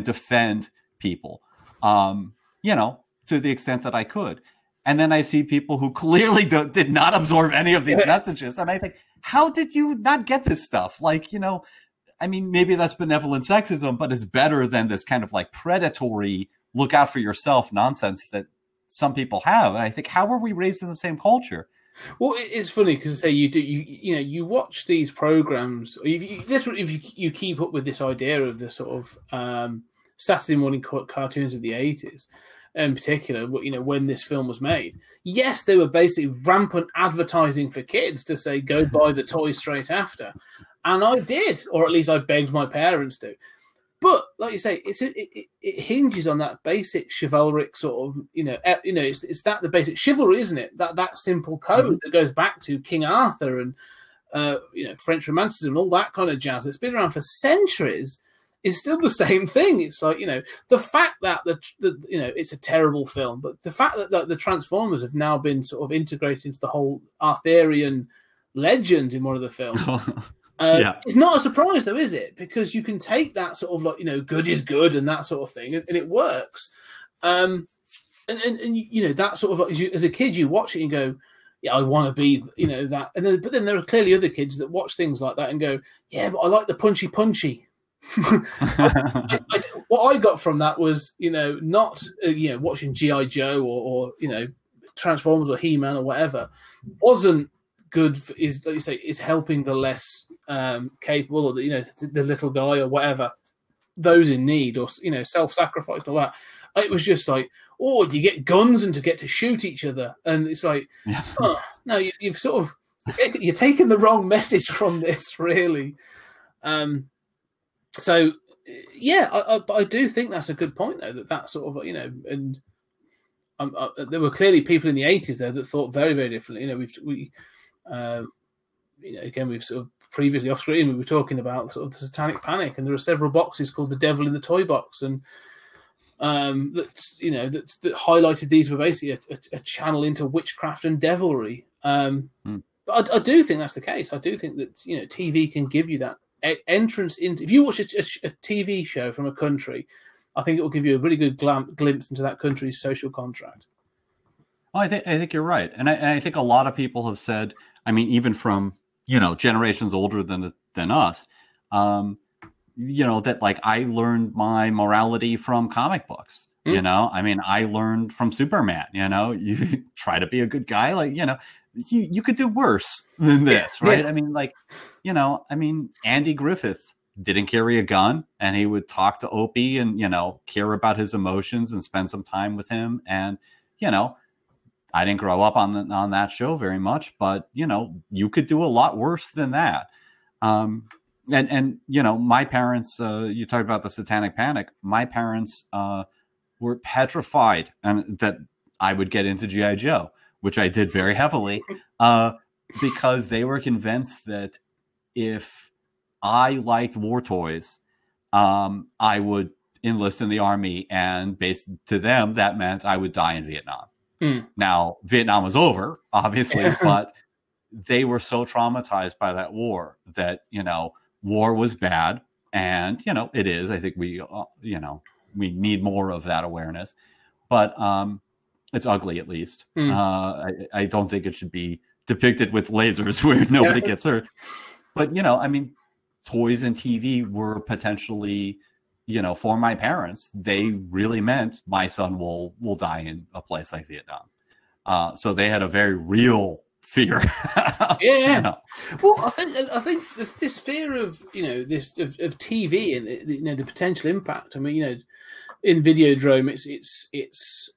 defend people, to the extent that I could. And then I see people who clearly did not absorb any of these messages. And I think, how did you not get this stuff? Like, I mean, maybe that's benevolent sexism, but it's better than this kind of like predatory look out for yourself nonsense that some people have. And I think, how were we raised in the same culture? Well, it's funny because I say you watch these programs. If you keep up with this idea of the sort of Saturday morning cartoons of the 80s, in particular, when this film was made, yes, they were basically rampant advertising for kids to say go buy the toy straight after, and I did, or at least I begged my parents to. But like you say, it hinges on that basic chivalric sort of, it's that the basic chivalry, isn't it? That simple code that goes back to King Arthur and French romanticism, all that kind of jazz. It's been around for centuries. Is still the same thing. It's like, the fact that it's a terrible film, but the fact that the Transformers have now been sort of integrated into the whole Arthurian legend in one of the films. It's not a surprise though, is it? Because you can take that sort of like, good is good and that sort of thing, and it works. And that sort of like, as a kid, you watch it and go, yeah, I want to be, that. And then, but then there are clearly other kids that watch things like that and go, yeah, but I like the punchy. What I got from that was, not watching G.I. Joe or Transformers or He-Man or whatever wasn't good. Is like you say, is helping the less capable, or the little guy or whatever, those in need, or self-sacrifice and all that. It was just like, oh, do you get guns and to get to shoot each other? And it's like, oh no, you've sort of you're taking the wrong message from this, really. So, yeah, I do think that's a good point, though, that sort of, and there were clearly people in the 80s there that thought very, very differently. Again, we've sort of previously off screen, we were talking about sort of the Satanic Panic, and there are several boxes called The Devil in the Toy Box, and that highlighted these were basically a channel into witchcraft and devilry. But I do think that's the case. I do think that, TV can give you that entrance into. If you watch a TV show from a country, I think it will give you a really good glimpse into that country's social contract. Well, I think you're right, and I think a lot of people have said. I mean, even from generations older than us, that like I learned my morality from comic books. I mean, I learned from Superman. You try to be a good guy, like you could do worse than this, right? Yeah. I mean, like, Andy Griffith didn't carry a gun, and he would talk to Opie and, care about his emotions and spend some time with him. And, I didn't grow up on that show very much, but, you could do a lot worse than that. And my parents, you talked about the Satanic Panic. My parents were petrified and that I would get into G.I. Joe, which I did very heavily, because they were convinced that if I liked war toys, I would enlist in the army, and based to them, that meant I would die in Vietnam. Now, Vietnam was over, obviously, but they were so traumatized by that war that, war was bad. And, it is. I think we need more of that awareness. but it's ugly at least. I don't think it should be depicted with lasers where nobody gets hurt. But, I mean, toys and TV were potentially, for my parents, they really meant my son will die in a place like Vietnam. So they had a very real fear. Well, I think this fear of of TV and the potential impact. I mean, in Videodrome, it's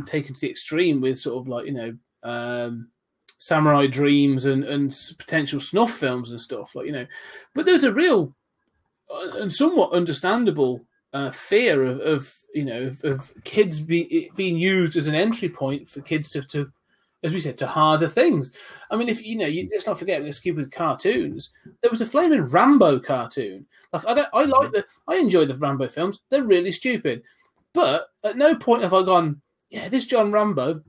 taken to the extreme with sort of like Samurai Dreams and potential snuff films and stuff but there's a real and somewhat understandable fear of kids being used as an entry point for kids to as we said, to harder things. I mean, if let's not forget, let's keep with cartoons. There was a flaming Rambo cartoon. Like I enjoy the Rambo films. They're really stupid, but at no point have I gone, this John Rambo,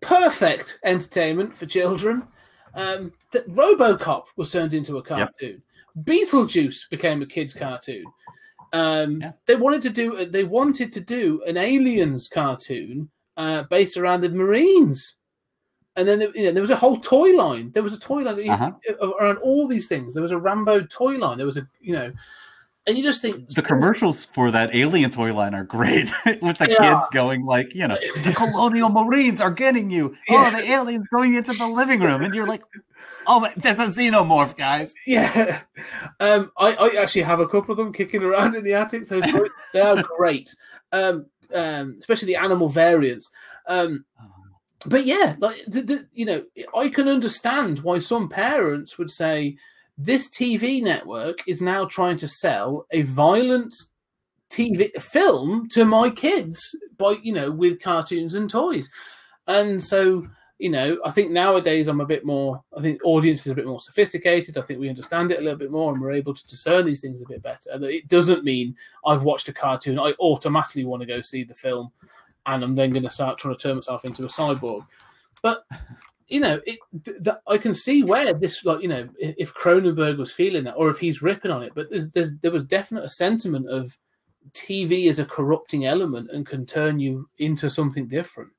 perfect entertainment for children. That RoboCop was turned into a cartoon. Yep. Beetlejuice became a kids' cartoon. They wanted to do an aliens cartoon based around the Marines. And then there was a whole toy line. There was a toy line around all these things. There was a Rambo toy line. There was and you just think the commercials for that alien toy line are great with the kids going like, the Colonial Marines are getting you. Oh, the aliens going into the living room, and you're like, oh, there's a xenomorph, guys. Yeah, I actually have a couple of them kicking around in the attic. So they are great, especially the animal variants. But yeah, like I can understand why some parents would say this TV network is now trying to sell a violent TV film to my kids by with cartoons and toys, and so I think nowadays I think audience is a bit more sophisticated. I think we understand it a little bit more, and we're able to discern these things a bit better. And it doesn't mean I've watched a cartoon, I automatically want to go see the film. And I'm then going to start trying to turn myself into a cyborg. But, I can see where this, if Cronenberg was feeling that, or if he's ripping on it. But there was definitely a sentiment of TV as a corrupting element and can turn you into something different.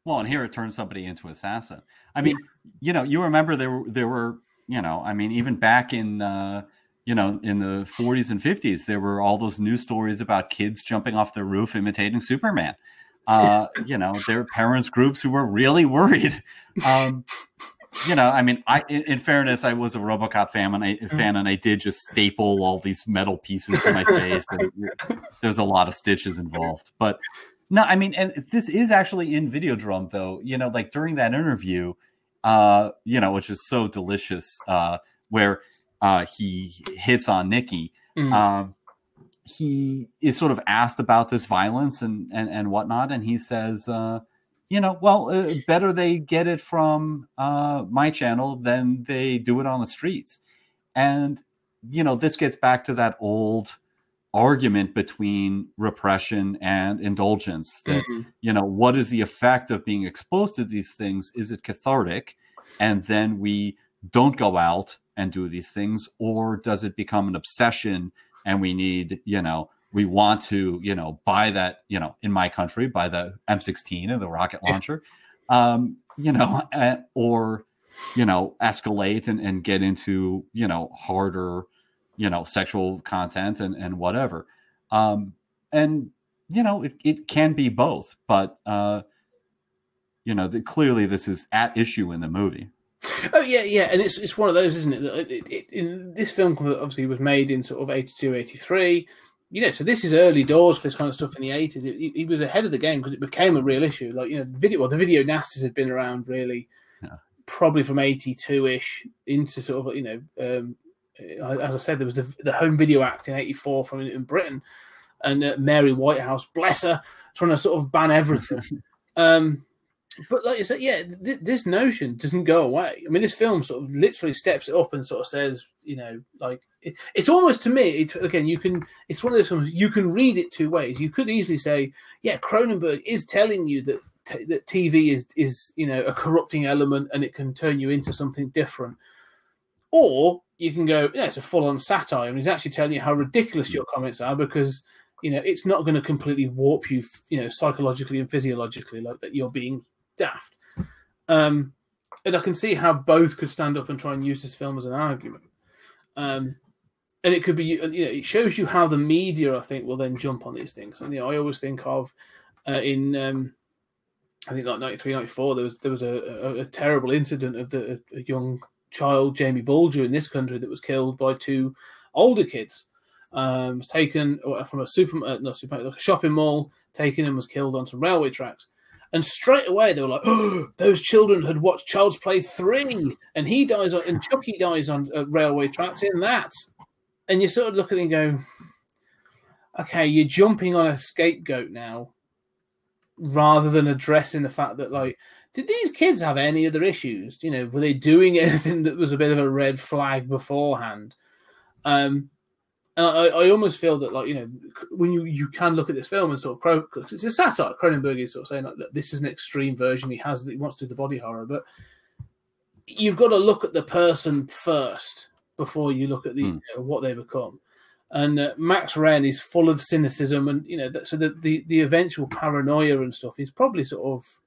Well, and here it turns somebody into an assassin. I mean, you remember there were, even back in in the 40s and 50s, there were all those news stories about kids jumping off the roof imitating Superman. There were parents groups who were really worried. In fairness, I was a RoboCop fan, and I did just staple all these metal pieces to my face. There's a lot of stitches involved, but no, I mean, and this is actually in Videodrome, though. Like during that interview, which is so delicious, where he hits on Nikki. He is sort of asked about this violence and whatnot, and he says, better they get it from my channel than they do it on the streets. And, this gets back to that old argument between repression and indulgence that, what is the effect of being exposed to these things? Is it cathartic? And then we don't go out and do these things, or does it become an obsession and we need, we want to, buy that, in my country, buy the M16 and the rocket launcher, or, escalate and get into, harder, sexual content and whatever. It can be both, but, clearly this is at issue in the movie. Oh yeah, and it's one of those, isn't it? In this film obviously was made in sort of 82, 83. So this is early doors for this kind of stuff in the 80s. He was ahead of the game because it became a real issue. Like the video nasties had been around really, probably from 82ish into sort of as I said, there was the Home Video Act in 84 in Britain, and Mary Whitehouse, bless her, trying to sort of ban everything. But like you said, this notion doesn't go away. I mean, this film sort of literally steps it up and sort of says, it's almost, to me, it's one of those films, you can read it two ways. You could easily say, Cronenberg is telling you that TV is a corrupting element and it can turn you into something different. Or you can go, it's a full-on satire, and he's actually telling you how ridiculous your comments are because, You know, it's not going to completely warp you, you know, psychologically and physiologically, like that you're being daft. And I can see how both could stand up and try and use this film as an argument. And it could be, you know, it shows you how the media, I think, will then jump on these things. And, you know, I always think of in, I think like 93, 94, there was a terrible incident of a young child, Jamie Bulger, in this country that was killed by two older kids. Was taken from a shopping mall, taken and was killed on some railway tracks. And straight away they were like, "Oh, those children had watched Child's Play 3, and he dies and Chucky dies on railway tracks in that." And you sort of look at it and go, "Okay, you're jumping on a scapegoat now, rather than addressing the fact that, like, did these kids have any other issues? You know, were they doing anything that was a bit of a red flag beforehand?" And I almost feel that, like, you know, when you can look at this film and sort of, it's a satire. Cronenberg is sort of saying, like, that this is an extreme version. He wants to do the body horror, but you've got to look at the person first before you look at the what they become. And Max Wren is full of cynicism, and, you know, so the eventual paranoia and stuff is probably sort of,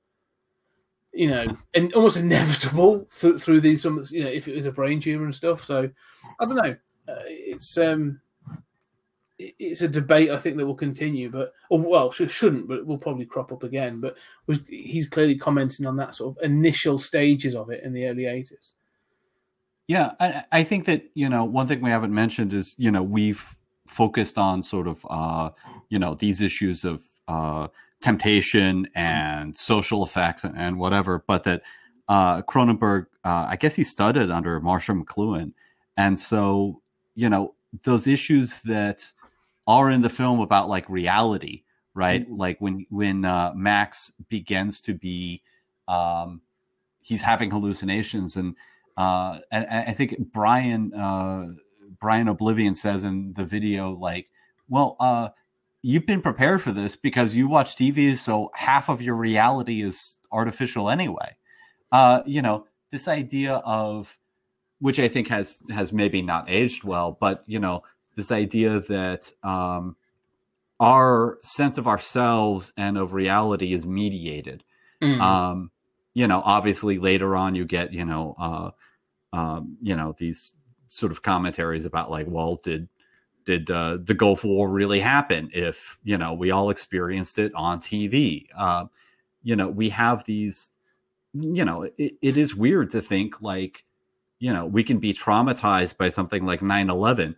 you know, and almost inevitable through these, you know, if it was a brain tumor and stuff. So I don't know. It's a debate, I think, that will continue, shouldn't, but it will probably crop up again. But he's clearly commenting on that sort of initial stages of it in the early 80s. Yeah, I think that, you know, one thing we haven't mentioned is, you know, we've focused on sort of, you know, these issues of temptation and social effects and whatever, but that Cronenberg, I guess he studied under Marshall McLuhan. And so, you know, those issues that are in the film about, like, reality, right? Mm-hmm. Like when Max begins to be, he's having hallucinations, and I think Brian Oblivion says in the video, like, well, you've been prepared for this because you watch TV, so half of your reality is artificial anyway. You know, this idea of, which I think has maybe not aged well, but, you know, this idea that our sense of ourselves and of reality is mediated. Mm. You know, obviously later on you get, you know, these sort of commentaries about, like, well, did the Gulf War really happen if, you know, we all experienced it on TV? You know, we have these, you know, it is weird to think, like, you know, we can be traumatized by something like 9/11.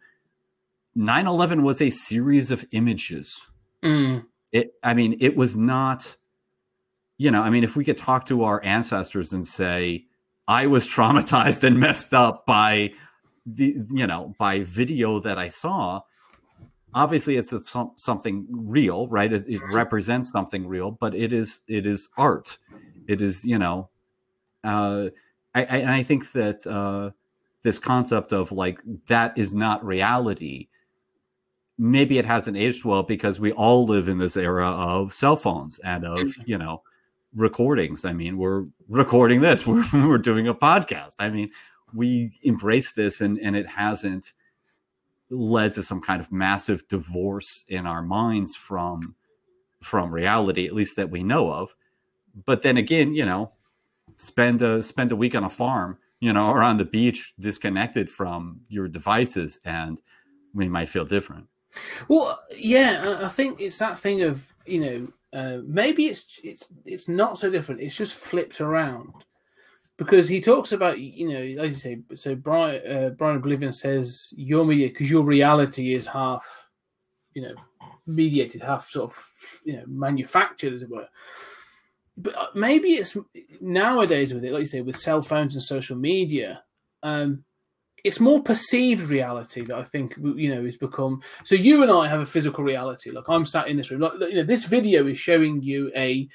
9/11 was a series of images. Mm. It was not, you know, I mean, if we could talk to our ancestors and say, I was traumatized and messed up by by video that I saw, obviously it's something real, right? It represents something real, but it is art. It is, you know, I think that this concept of, like, that is not reality, maybe it hasn't aged well because we all live in this era of cell phones and of, you know, recordings. I mean, we're recording this. We're doing a podcast. I mean, we embrace this, and it hasn't led to some kind of massive divorce in our minds from reality, at least that we know of. But then again, you know, spend a week on a farm, you know, or on the beach, disconnected from your devices, and we might feel different. Well, yeah, I think it's that thing of, you know, maybe it's not so different. It's just flipped around, because he talks about, you know, like you say, so Brian Oblivion says your media, because your reality is half, you know, mediated, half sort of, you know, manufactured, as it were. But maybe it's nowadays with it, like you say, with cell phones and social media, it's more perceived reality that I think, you know, has become. So you and I have a physical reality. Like, I'm sat in this room. Like, you know, this video is showing you a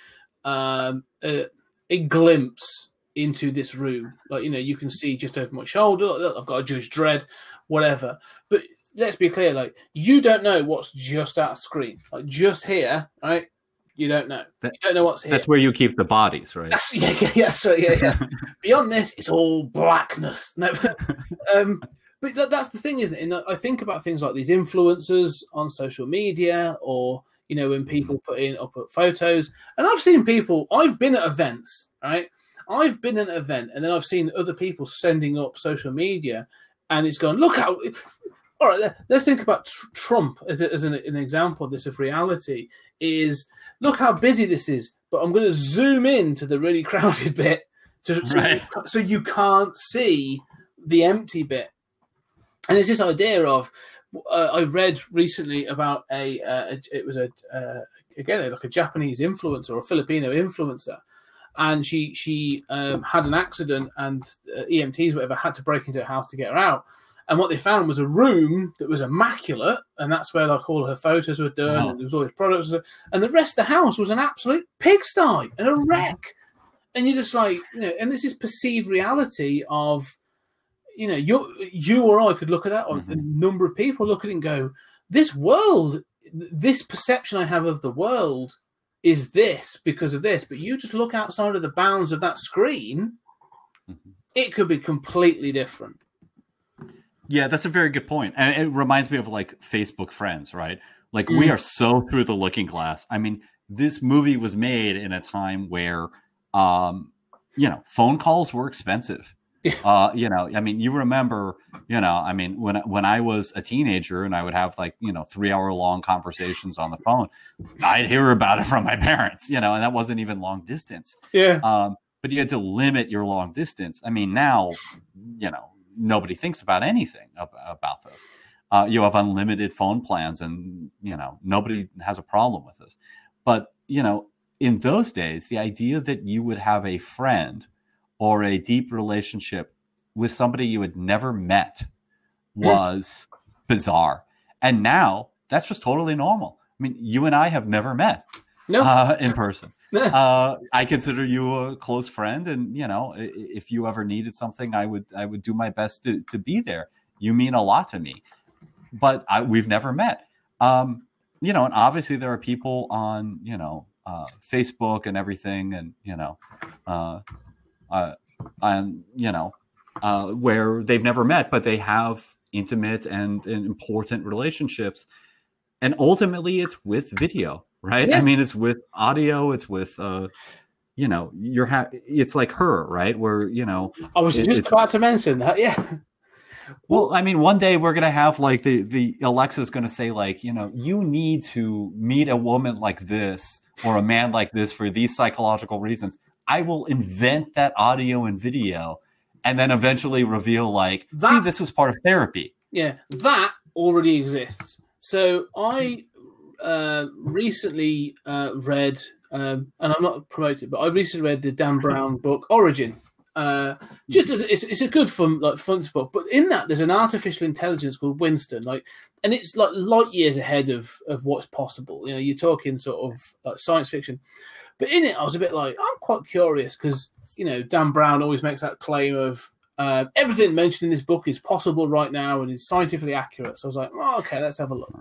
glimpse into this room. Like, you know, you can see just over my shoulder. Like, I've got a Judge Dredd, whatever. But let's be clear. Like, you don't know what's just out of screen. Like, just here, right? You don't know. You don't know what's here. That's where you keep the bodies, right? That's right. Beyond this, it's all blackness. No, But that's the thing, isn't it? And I think about things like these influencers on social media, or when people put photos, and I've been at events, right? I've been at an event, and then I've seen other people sending up social media, and it's going, look how. All right, let's think about Trump as an example of this of reality. Is look how busy this is, but I'm going to zoom in to the really crowded bit, so you can't see the empty bit. And it's this idea of I read recently about it was again like a Japanese influencer or a Filipino influencer, and she had an accident, and EMTs whatever had to break into her house to get her out. And what they found was a room that was immaculate, and that's where like all her photos were done, and there was all these products, and the rest of the house was an absolute pigsty and a wreck. And you're just like, and this is perceived reality of, you or I could look at that, or a number of people look at it and go, this world, this perception I have of the world is this because of this. But you just look outside of the bounds of that screen, it could be completely different. Yeah, that's a very good point. And it reminds me of like Facebook friends, right? Like we are so through the looking glass. I mean, this movie was made in a time where, phone calls were expensive. I mean, you remember, when I was a teenager and I would have like, 3-hour long conversations on the phone, I'd hear about it from my parents, and that wasn't even long distance. Yeah. But you had to limit your long distance. I mean, now, nobody thinks about anything about this. You have unlimited phone plans, and nobody has a problem with this. But in those days, the idea that you would have a friend or a deep relationship with somebody you had never met was bizarre. And now that's just totally normal. I mean, you and I have never met in person. I consider you a close friend, and if you ever needed something, I would do my best to be there. You mean a lot to me, but we've never met. And obviously there are people on Facebook and everything, and where they've never met, but they have intimate and important relationships, and ultimately it's with video. Right. Yeah. I mean, it's with audio. It's with, it's like Her, right? Where, I was just about to mention that. Yeah. Well, I mean, one day we're going to have like the Alexa's going to say like, you need to meet a woman like this or a man like this for these psychological reasons. I will invent that audio and video and then eventually reveal like, see, this was part of therapy. Yeah. That already exists. So I recently read, and I'm not promoting, but I recently read the Dan Brown book Origin. Just as it's a good fun book, but in that there's an artificial intelligence called Winston, and it's like light years ahead of what's possible. You're talking sort of like science fiction, but in it I was a bit like, I'm quite curious because Dan Brown always makes that claim of everything mentioned in this book is possible right now and is scientifically accurate. So I was like, okay, let's have a look.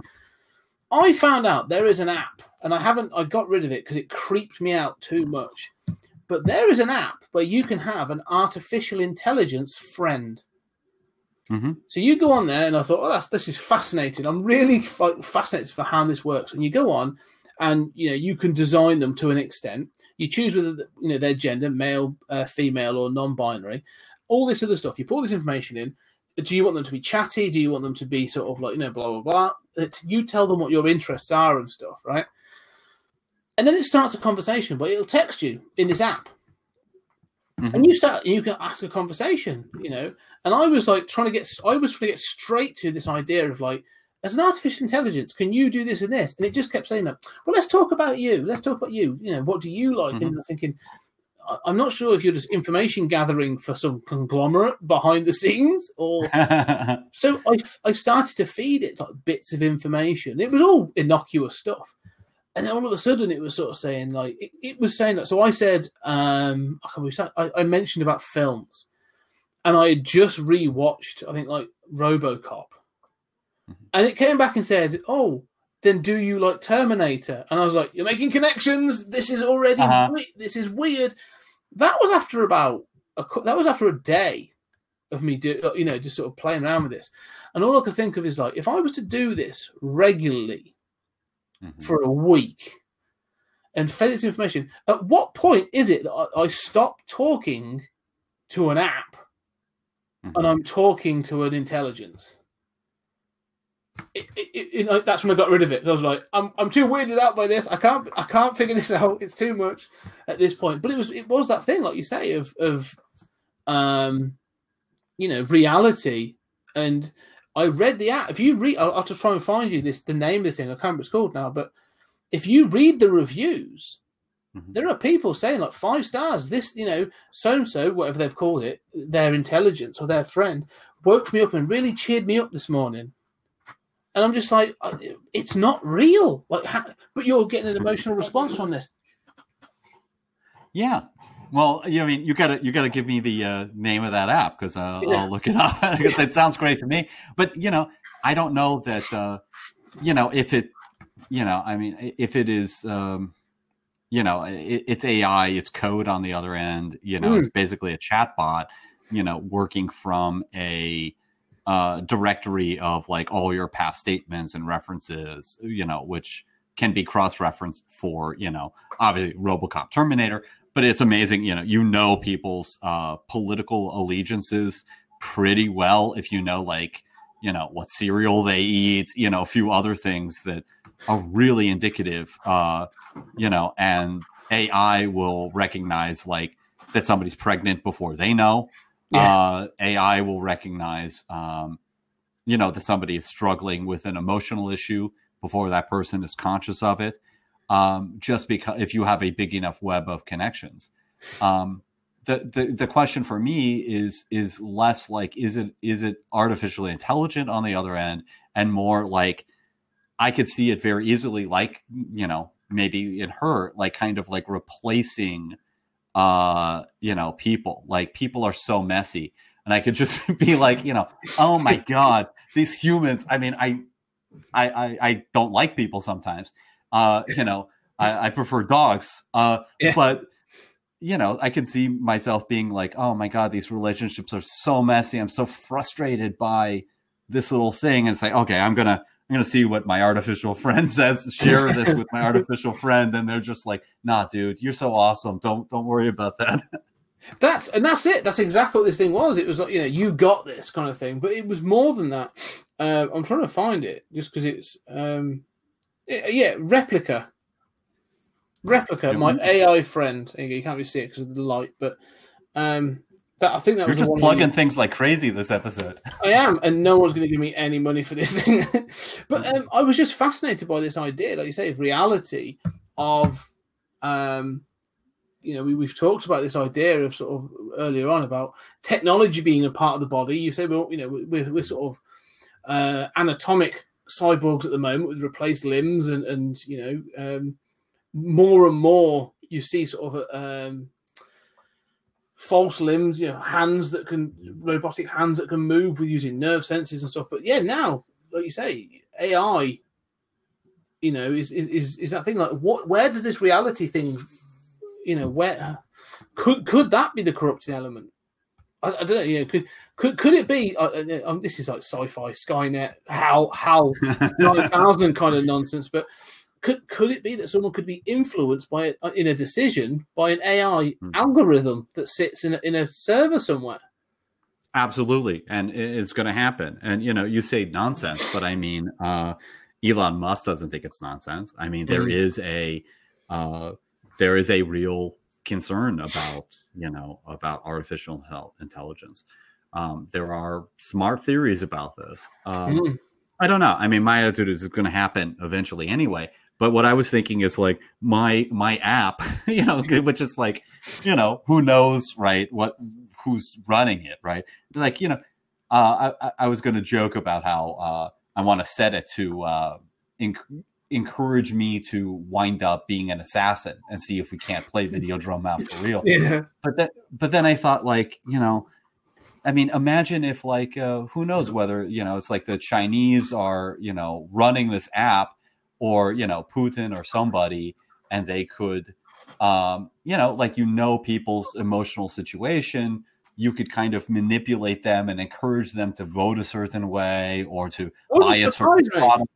I found out there is an app, and I got rid of it because it creeped me out too much. But there is an app where you can have an artificial intelligence friend. Mm-hmm. So you go on there, and I thought, this is fascinating. I'm really fascinated for how this works. And you go on, and you can design them to an extent. You choose whether their gender, male, female, or non-binary. All this other stuff. You put all this information in. Do you want them to be chatty? Do you want them to be sort of like, blah, blah, blah? You tell them what your interests are and stuff, right? And then it starts a conversation, but it'll text you in this app. Mm-hmm. And you can ask a conversation, And I was like trying to get straight to this idea of like, as an artificial intelligence, can you do this and this? And it just kept saying that, well, let's talk about you. What do you like? Mm-hmm. And I'm thinking, I'm not sure if you're just information gathering for some conglomerate behind the scenes, or so I started to feed it like bits of information. It was all innocuous stuff, and then all of a sudden it was sort of saying like it was saying that. So I said, I mentioned about films, and I had just rewatched I think like RoboCop, and it came back and said, "Oh, then do you like Terminator?" And I was like, "You're making connections. This is already this is weird." That was after a day, of me just sort of playing around with this. And all I could think of is like, if I was to do this regularly for a week and fed this information, at what point is it that I stop talking to an app and I'm talking to an intelligence? That's when I got rid of it. I was like, I'm too weirded out by this. I can't figure this out. It's too much at this point. But it was that thing, like you say, of reality. And I read the app. If you read, I'll have to try and find you the name of this thing. I can't remember what it's called now. But if you read the reviews, there are people saying like 5 stars. This, so and so, whatever they've called it, their intelligence or their friend woke me up and really cheered me up this morning. And I'm just like, it's not real. Like, but you're getting an emotional response from this. Yeah. Well, you gotta give me the name of that app because I'll look it up because it sounds great to me. But I don't know that if it if it is it's AI, it's code on the other end. It's basically a chatbot. Working from a directory of like all your past statements and references, which can be cross-referenced for, obviously RoboCop, Terminator, but it's amazing, people's political allegiances pretty well if what cereal they eat, a few other things that are really indicative, and AI will recognize like that somebody's pregnant before they know. Yeah. AI will recognize, that somebody is struggling with an emotional issue before that person is conscious of it. Just because if you have a big enough web of connections, the question for me is less like, is it artificially intelligent on the other end, and more like I could see it very easily, like, maybe in her, like kind of like replacing people. Like people are so messy, and I could just be like, oh my God, these humans. I mean, I don't like people sometimes. I prefer dogs. But I can see myself being like, oh my God, these relationships are so messy. I'm so frustrated by this little thing, and say, okay, I'm gonna see what my artificial friend says, share this with my artificial friend. And they're just like, nah, dude, you're so awesome. Don't worry about that. That's it. That's exactly what this thing was. It was like, you got this kind of thing, but it was more than that. I'm trying to find it just because it's, Replica, my AI friend. You can't really see it because of the light, but, I think that You're just plugging things like crazy this episode. I am, and no one's going to give me any money for this thing. But I was just fascinated by this idea, like you say, of reality of, we've talked about this idea of sort of earlier on about technology being a part of the body. You say, well, we're sort of anatomic cyborgs at the moment with replaced limbs, and more and more you see sort of false limbs, robotic hands that can move with using nerve sensors and stuff. But yeah, now, like you say, AI, is that thing like where does this reality thing, where could that be the corrupting element? I don't know. Could it be? This is like sci-fi Skynet, HAL 9000 kind of nonsense, but. Could it be that someone could be influenced in a decision by an AI algorithm that sits in a server somewhere? Absolutely, and it's going to happen. And you say nonsense, but I mean, Elon Musk doesn't think it's nonsense. I mean, there is a real concern about artificial intelligence. There are smart theories about this. I don't know. I mean, my attitude is it's going to happen eventually anyway. But what I was thinking is like my app, which is like, who knows, right? Who's running it, right? Like, I was going to joke about how I want to set it to encourage me to wind up being an assassin and see if we can't play Videodrome out for real. Yeah. But then I thought, like, I mean, imagine if like, who knows whether, it's like the Chinese are, running this app, or, Putin or somebody, and they could, people's emotional situation, you could kind of manipulate them and encourage them to vote a certain way or to buy a certain product.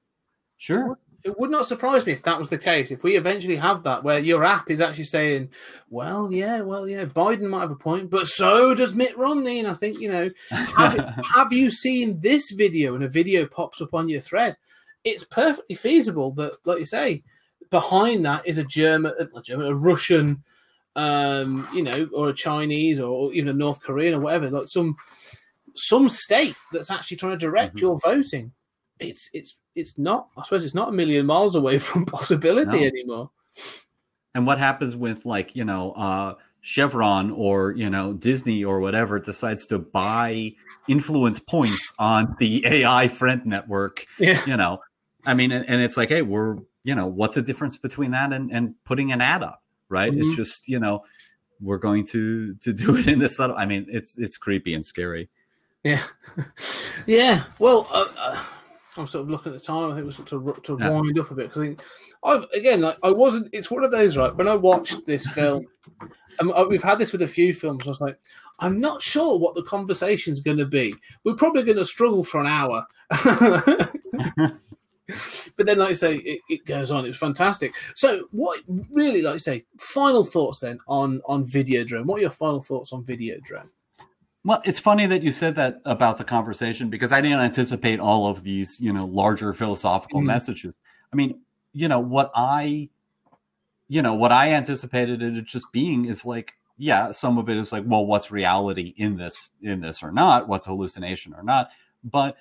Sure. It would not surprise me if that was the case. If we eventually have that, where your app is actually saying, well, yeah, Biden might have a point, but so does Mitt Romney. And I think, have you seen this video? And a video pops up on your thread. It's perfectly feasible that, like you say, behind that is a Russian, or a Chinese or even a North Korean or whatever, like some state that's actually trying to direct your voting. It's not. I suppose it's not a million miles away from possibility anymore. And what happens with Chevron or Disney or whatever decides to buy influence points on the AI friend network? Yeah. I mean, and it's like, hey, we're what's the difference between that and putting an ad up, right? Mm-hmm. It's just we're going to do it in this subtle. I mean, it's creepy and scary. Yeah, yeah. Well. I'm sort of looking at the time. I think it was to wind up a bit because I wasn't. It's one of those, right? When I watched this film, we've had this with a few films. I was like, I'm not sure what the conversation's going to be. We're probably going to struggle for an hour, but then, like I say, it goes on. It's fantastic. So, what really, like I say, final thoughts then on Videodrome? What are your final thoughts on Videodrome? Well, it's funny that you said that about the conversation because I didn't anticipate all of these, larger philosophical messages. I mean, what I anticipated it just being is like, yeah, some of it is like, well, what's reality in this or not? What's hallucination or not? But,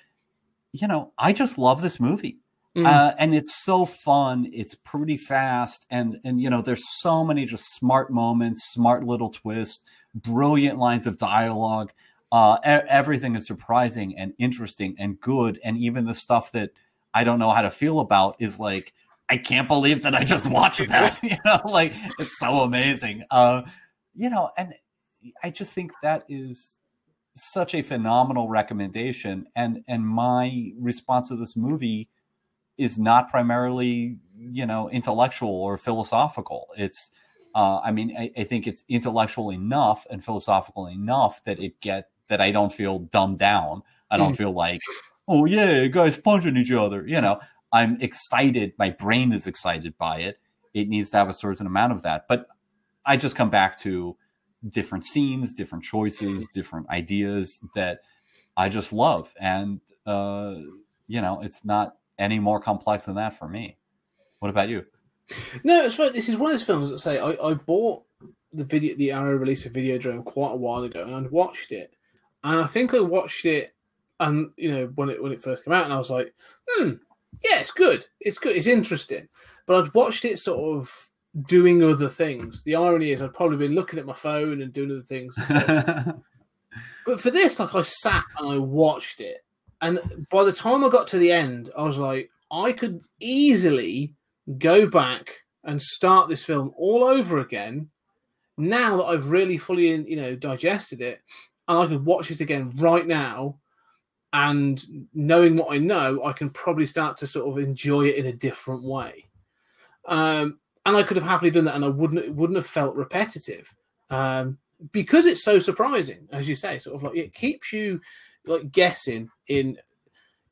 I just love this movie. And it's so fun. It's pretty fast. And there's so many just smart moments, smart little twists, brilliant lines of dialogue. Everything is surprising and interesting and good. And even the stuff that I don't know how to feel about is like, I can't believe that I just watched that. Like it's so amazing. And I just think that is such a phenomenal recommendation. And my response to this movie is not primarily, intellectual or philosophical. It's, I think it's intellectual enough and philosophical enough that that I don't feel dumbed down. I don't feel like, oh yeah, guys punching each other. I'm excited. My brain is excited by it. It needs to have a certain amount of that. But I just come back to different scenes, different choices, different ideas that I just love. And, it's not any more complex than that for me. What about you? No, it's funny. This is one of those films that say I bought the Arrow release of Videodrome quite a while ago, and I watched it, and I think I watched it, and when it first came out, and I was like, yeah, it's good, it's interesting, but I'd watched it sort of doing other things. The irony is, I'd probably been looking at my phone and doing other things. But for this, I sat and I watched it, and by the time I got to the end, I was like, I could easily go back and start this film all over again now that I've really fully digested it, and I could watch this again right now, and knowing what I know, I can probably start to sort of enjoy it in a different way, and I could have happily done that, and it wouldn't have felt repetitive, because it's so surprising, as you say. Sort of like it keeps you like guessing in,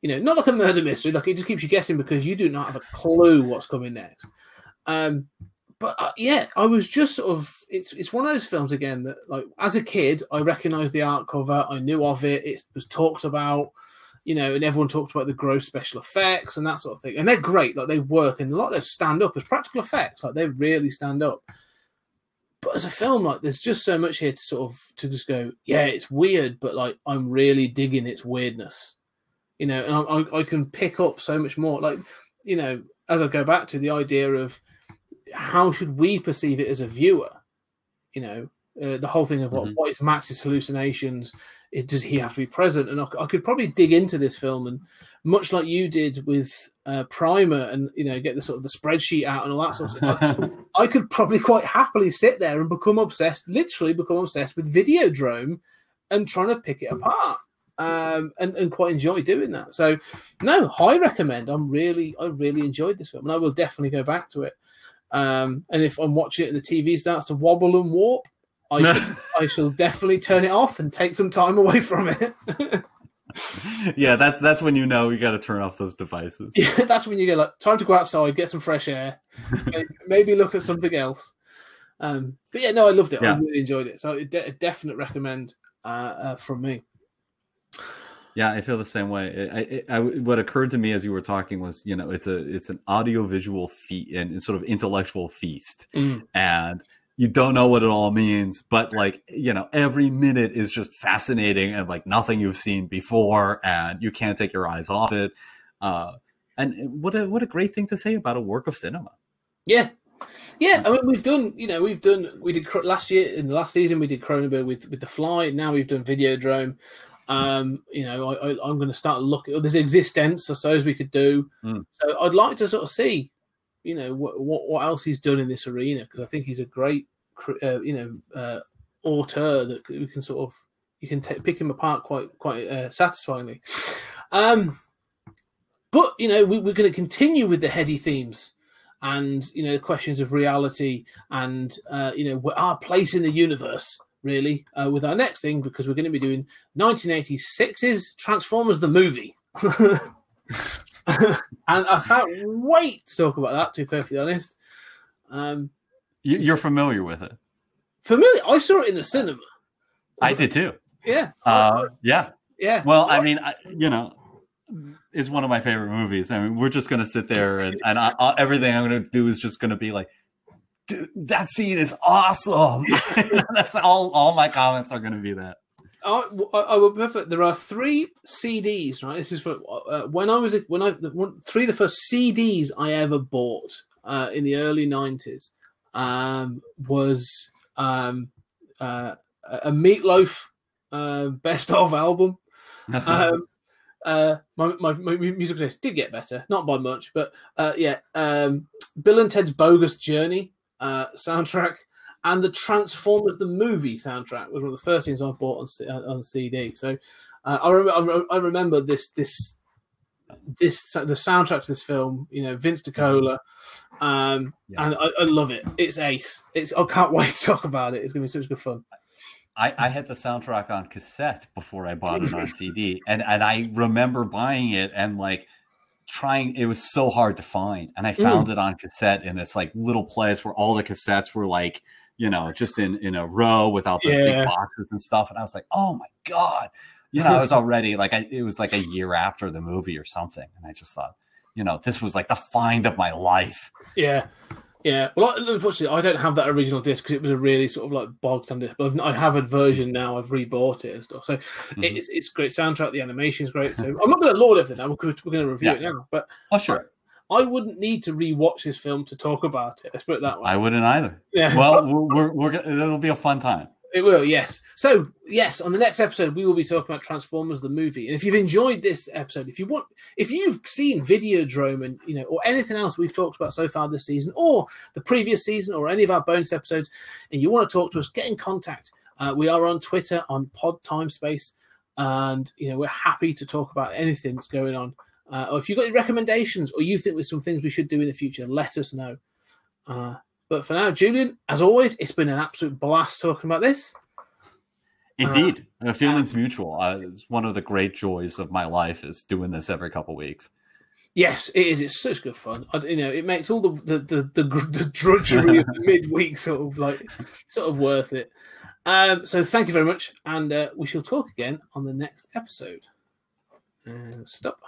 not like a murder mystery. Like it just keeps you guessing because you do not have a clue what's coming next. But I was just sort of. It's one of those films again that, like, as a kid, I recognised the art cover. I knew of it. It was talked about, and everyone talked about the gross special effects and that sort of thing. And they're great. Like they work, and a lot of them stand up as practical effects. Like they really stand up. But as a film, like, there's just so much here to just go, yeah, it's weird, but like I'm really digging its weirdness, and I can pick up so much more. Like, as I go back to the idea of how should we perceive it as a viewer, the whole thing of what is Max's hallucinations? Does he have to be present? And I could probably dig into this film, and much like you did with Primer, and get the sort of the spreadsheet out and all that sort of stuff. I could probably quite happily sit there and become obsessed with Videodrome and trying to pick it apart, and quite enjoy doing that. So, no, I recommend. I really enjoyed this film, and I will definitely go back to it. And if I'm watching it and the TV starts to wobble and warp, I shall definitely turn it off and take some time away from it. Yeah, that's when you know you got to turn off those devices. Yeah, that's when you get like time to go outside, get some fresh air, maybe look at something else. But yeah, no, I loved it. Yeah. I really enjoyed it. So a definite recommend from me. Yeah, I feel the same way. What occurred to me as you were talking was, it's an audiovisual feat and sort of intellectual feast, and you don't know what it all means, but like, every minute is just fascinating and like nothing you've seen before, and you can't take your eyes off it. And what a great thing to say about a work of cinema. Yeah. Yeah, I mean, we did last year, in the last season, we did Cronenberg with The Fly, and now we've done Videodrome. I'm going to start looking. There's Existence, I suppose we could do. So I'd like to sort of see, what else he's done in this arena, because I think he's a great, auteur that we can sort of pick him apart quite satisfyingly. But we're going to continue with the heady themes. And questions of reality and our place in the universe, really, with our next thing, because we're going to be doing 1986's Transformers the movie, and I can't wait to talk about that. To be perfectly honest, you're familiar with it? Familiar? I saw it in the cinema. I did too. Yeah. Yeah. Well, I mean, it's one of my favorite movies. I mean, we're just going to sit there and everything I'm going to do is just going to be like, dude, that scene is awesome. That's all my comments are going to be that. I will perfect. There are 3 CDs, right? This is for three of the first CDs I ever bought in the early 90s was a Meatloaf best of album. My musical taste did get better, not by much, but Bill and Ted's Bogus Journey soundtrack and the Transformers the movie soundtrack was one of the first things I bought on CD. So I remember the soundtrack to this film. Vince DiCola, and I love it. It's ace. I can't wait to talk about it. It's going to be such good fun. I had the soundtrack on cassette before I bought it on CD, and I remember buying it and like trying. It was so hard to find, and I found it on cassette in this like little place where all the cassettes were like just in a row without the big boxes and stuff. And I was like, oh my god, I was already like it was like a year after the movie or something, and I just thought, this was like the find of my life. Yeah. Yeah, well, unfortunately, I don't have that original disc because it was a really sort of like bog standard. But I have a version now. I've rebought it and stuff. So it's great soundtrack. The animation is great. So I'm not going to lord everything now because we're going to review it now. But sure. I wouldn't need to rewatch this film to talk about it. Let's put it that way. I wouldn't either. Yeah. Well, we're it'll be a fun time. It will, yes. So, yes, on the next episode, we will be talking about Transformers the movie. And if you've enjoyed this episode, if you've seen Videodrome and or anything else we've talked about so far this season, or the previous season, or any of our bonus episodes, and you want to talk to us, get in contact. We are on Twitter on Pod Timespace, and we're happy to talk about anything that's going on. Or if you've got any recommendations, or you think there's some things we should do in the future, let us know. But for now, Julian, as always, it's been an absolute blast talking about this. Indeed. The feeling's mutual. It's one of the great joys of my life is doing this every couple of weeks. Yes, it is. It's such good fun. It makes all the drudgery of the midweek sort of worth it. So thank you very much, and we shall talk again on the next episode. Stop.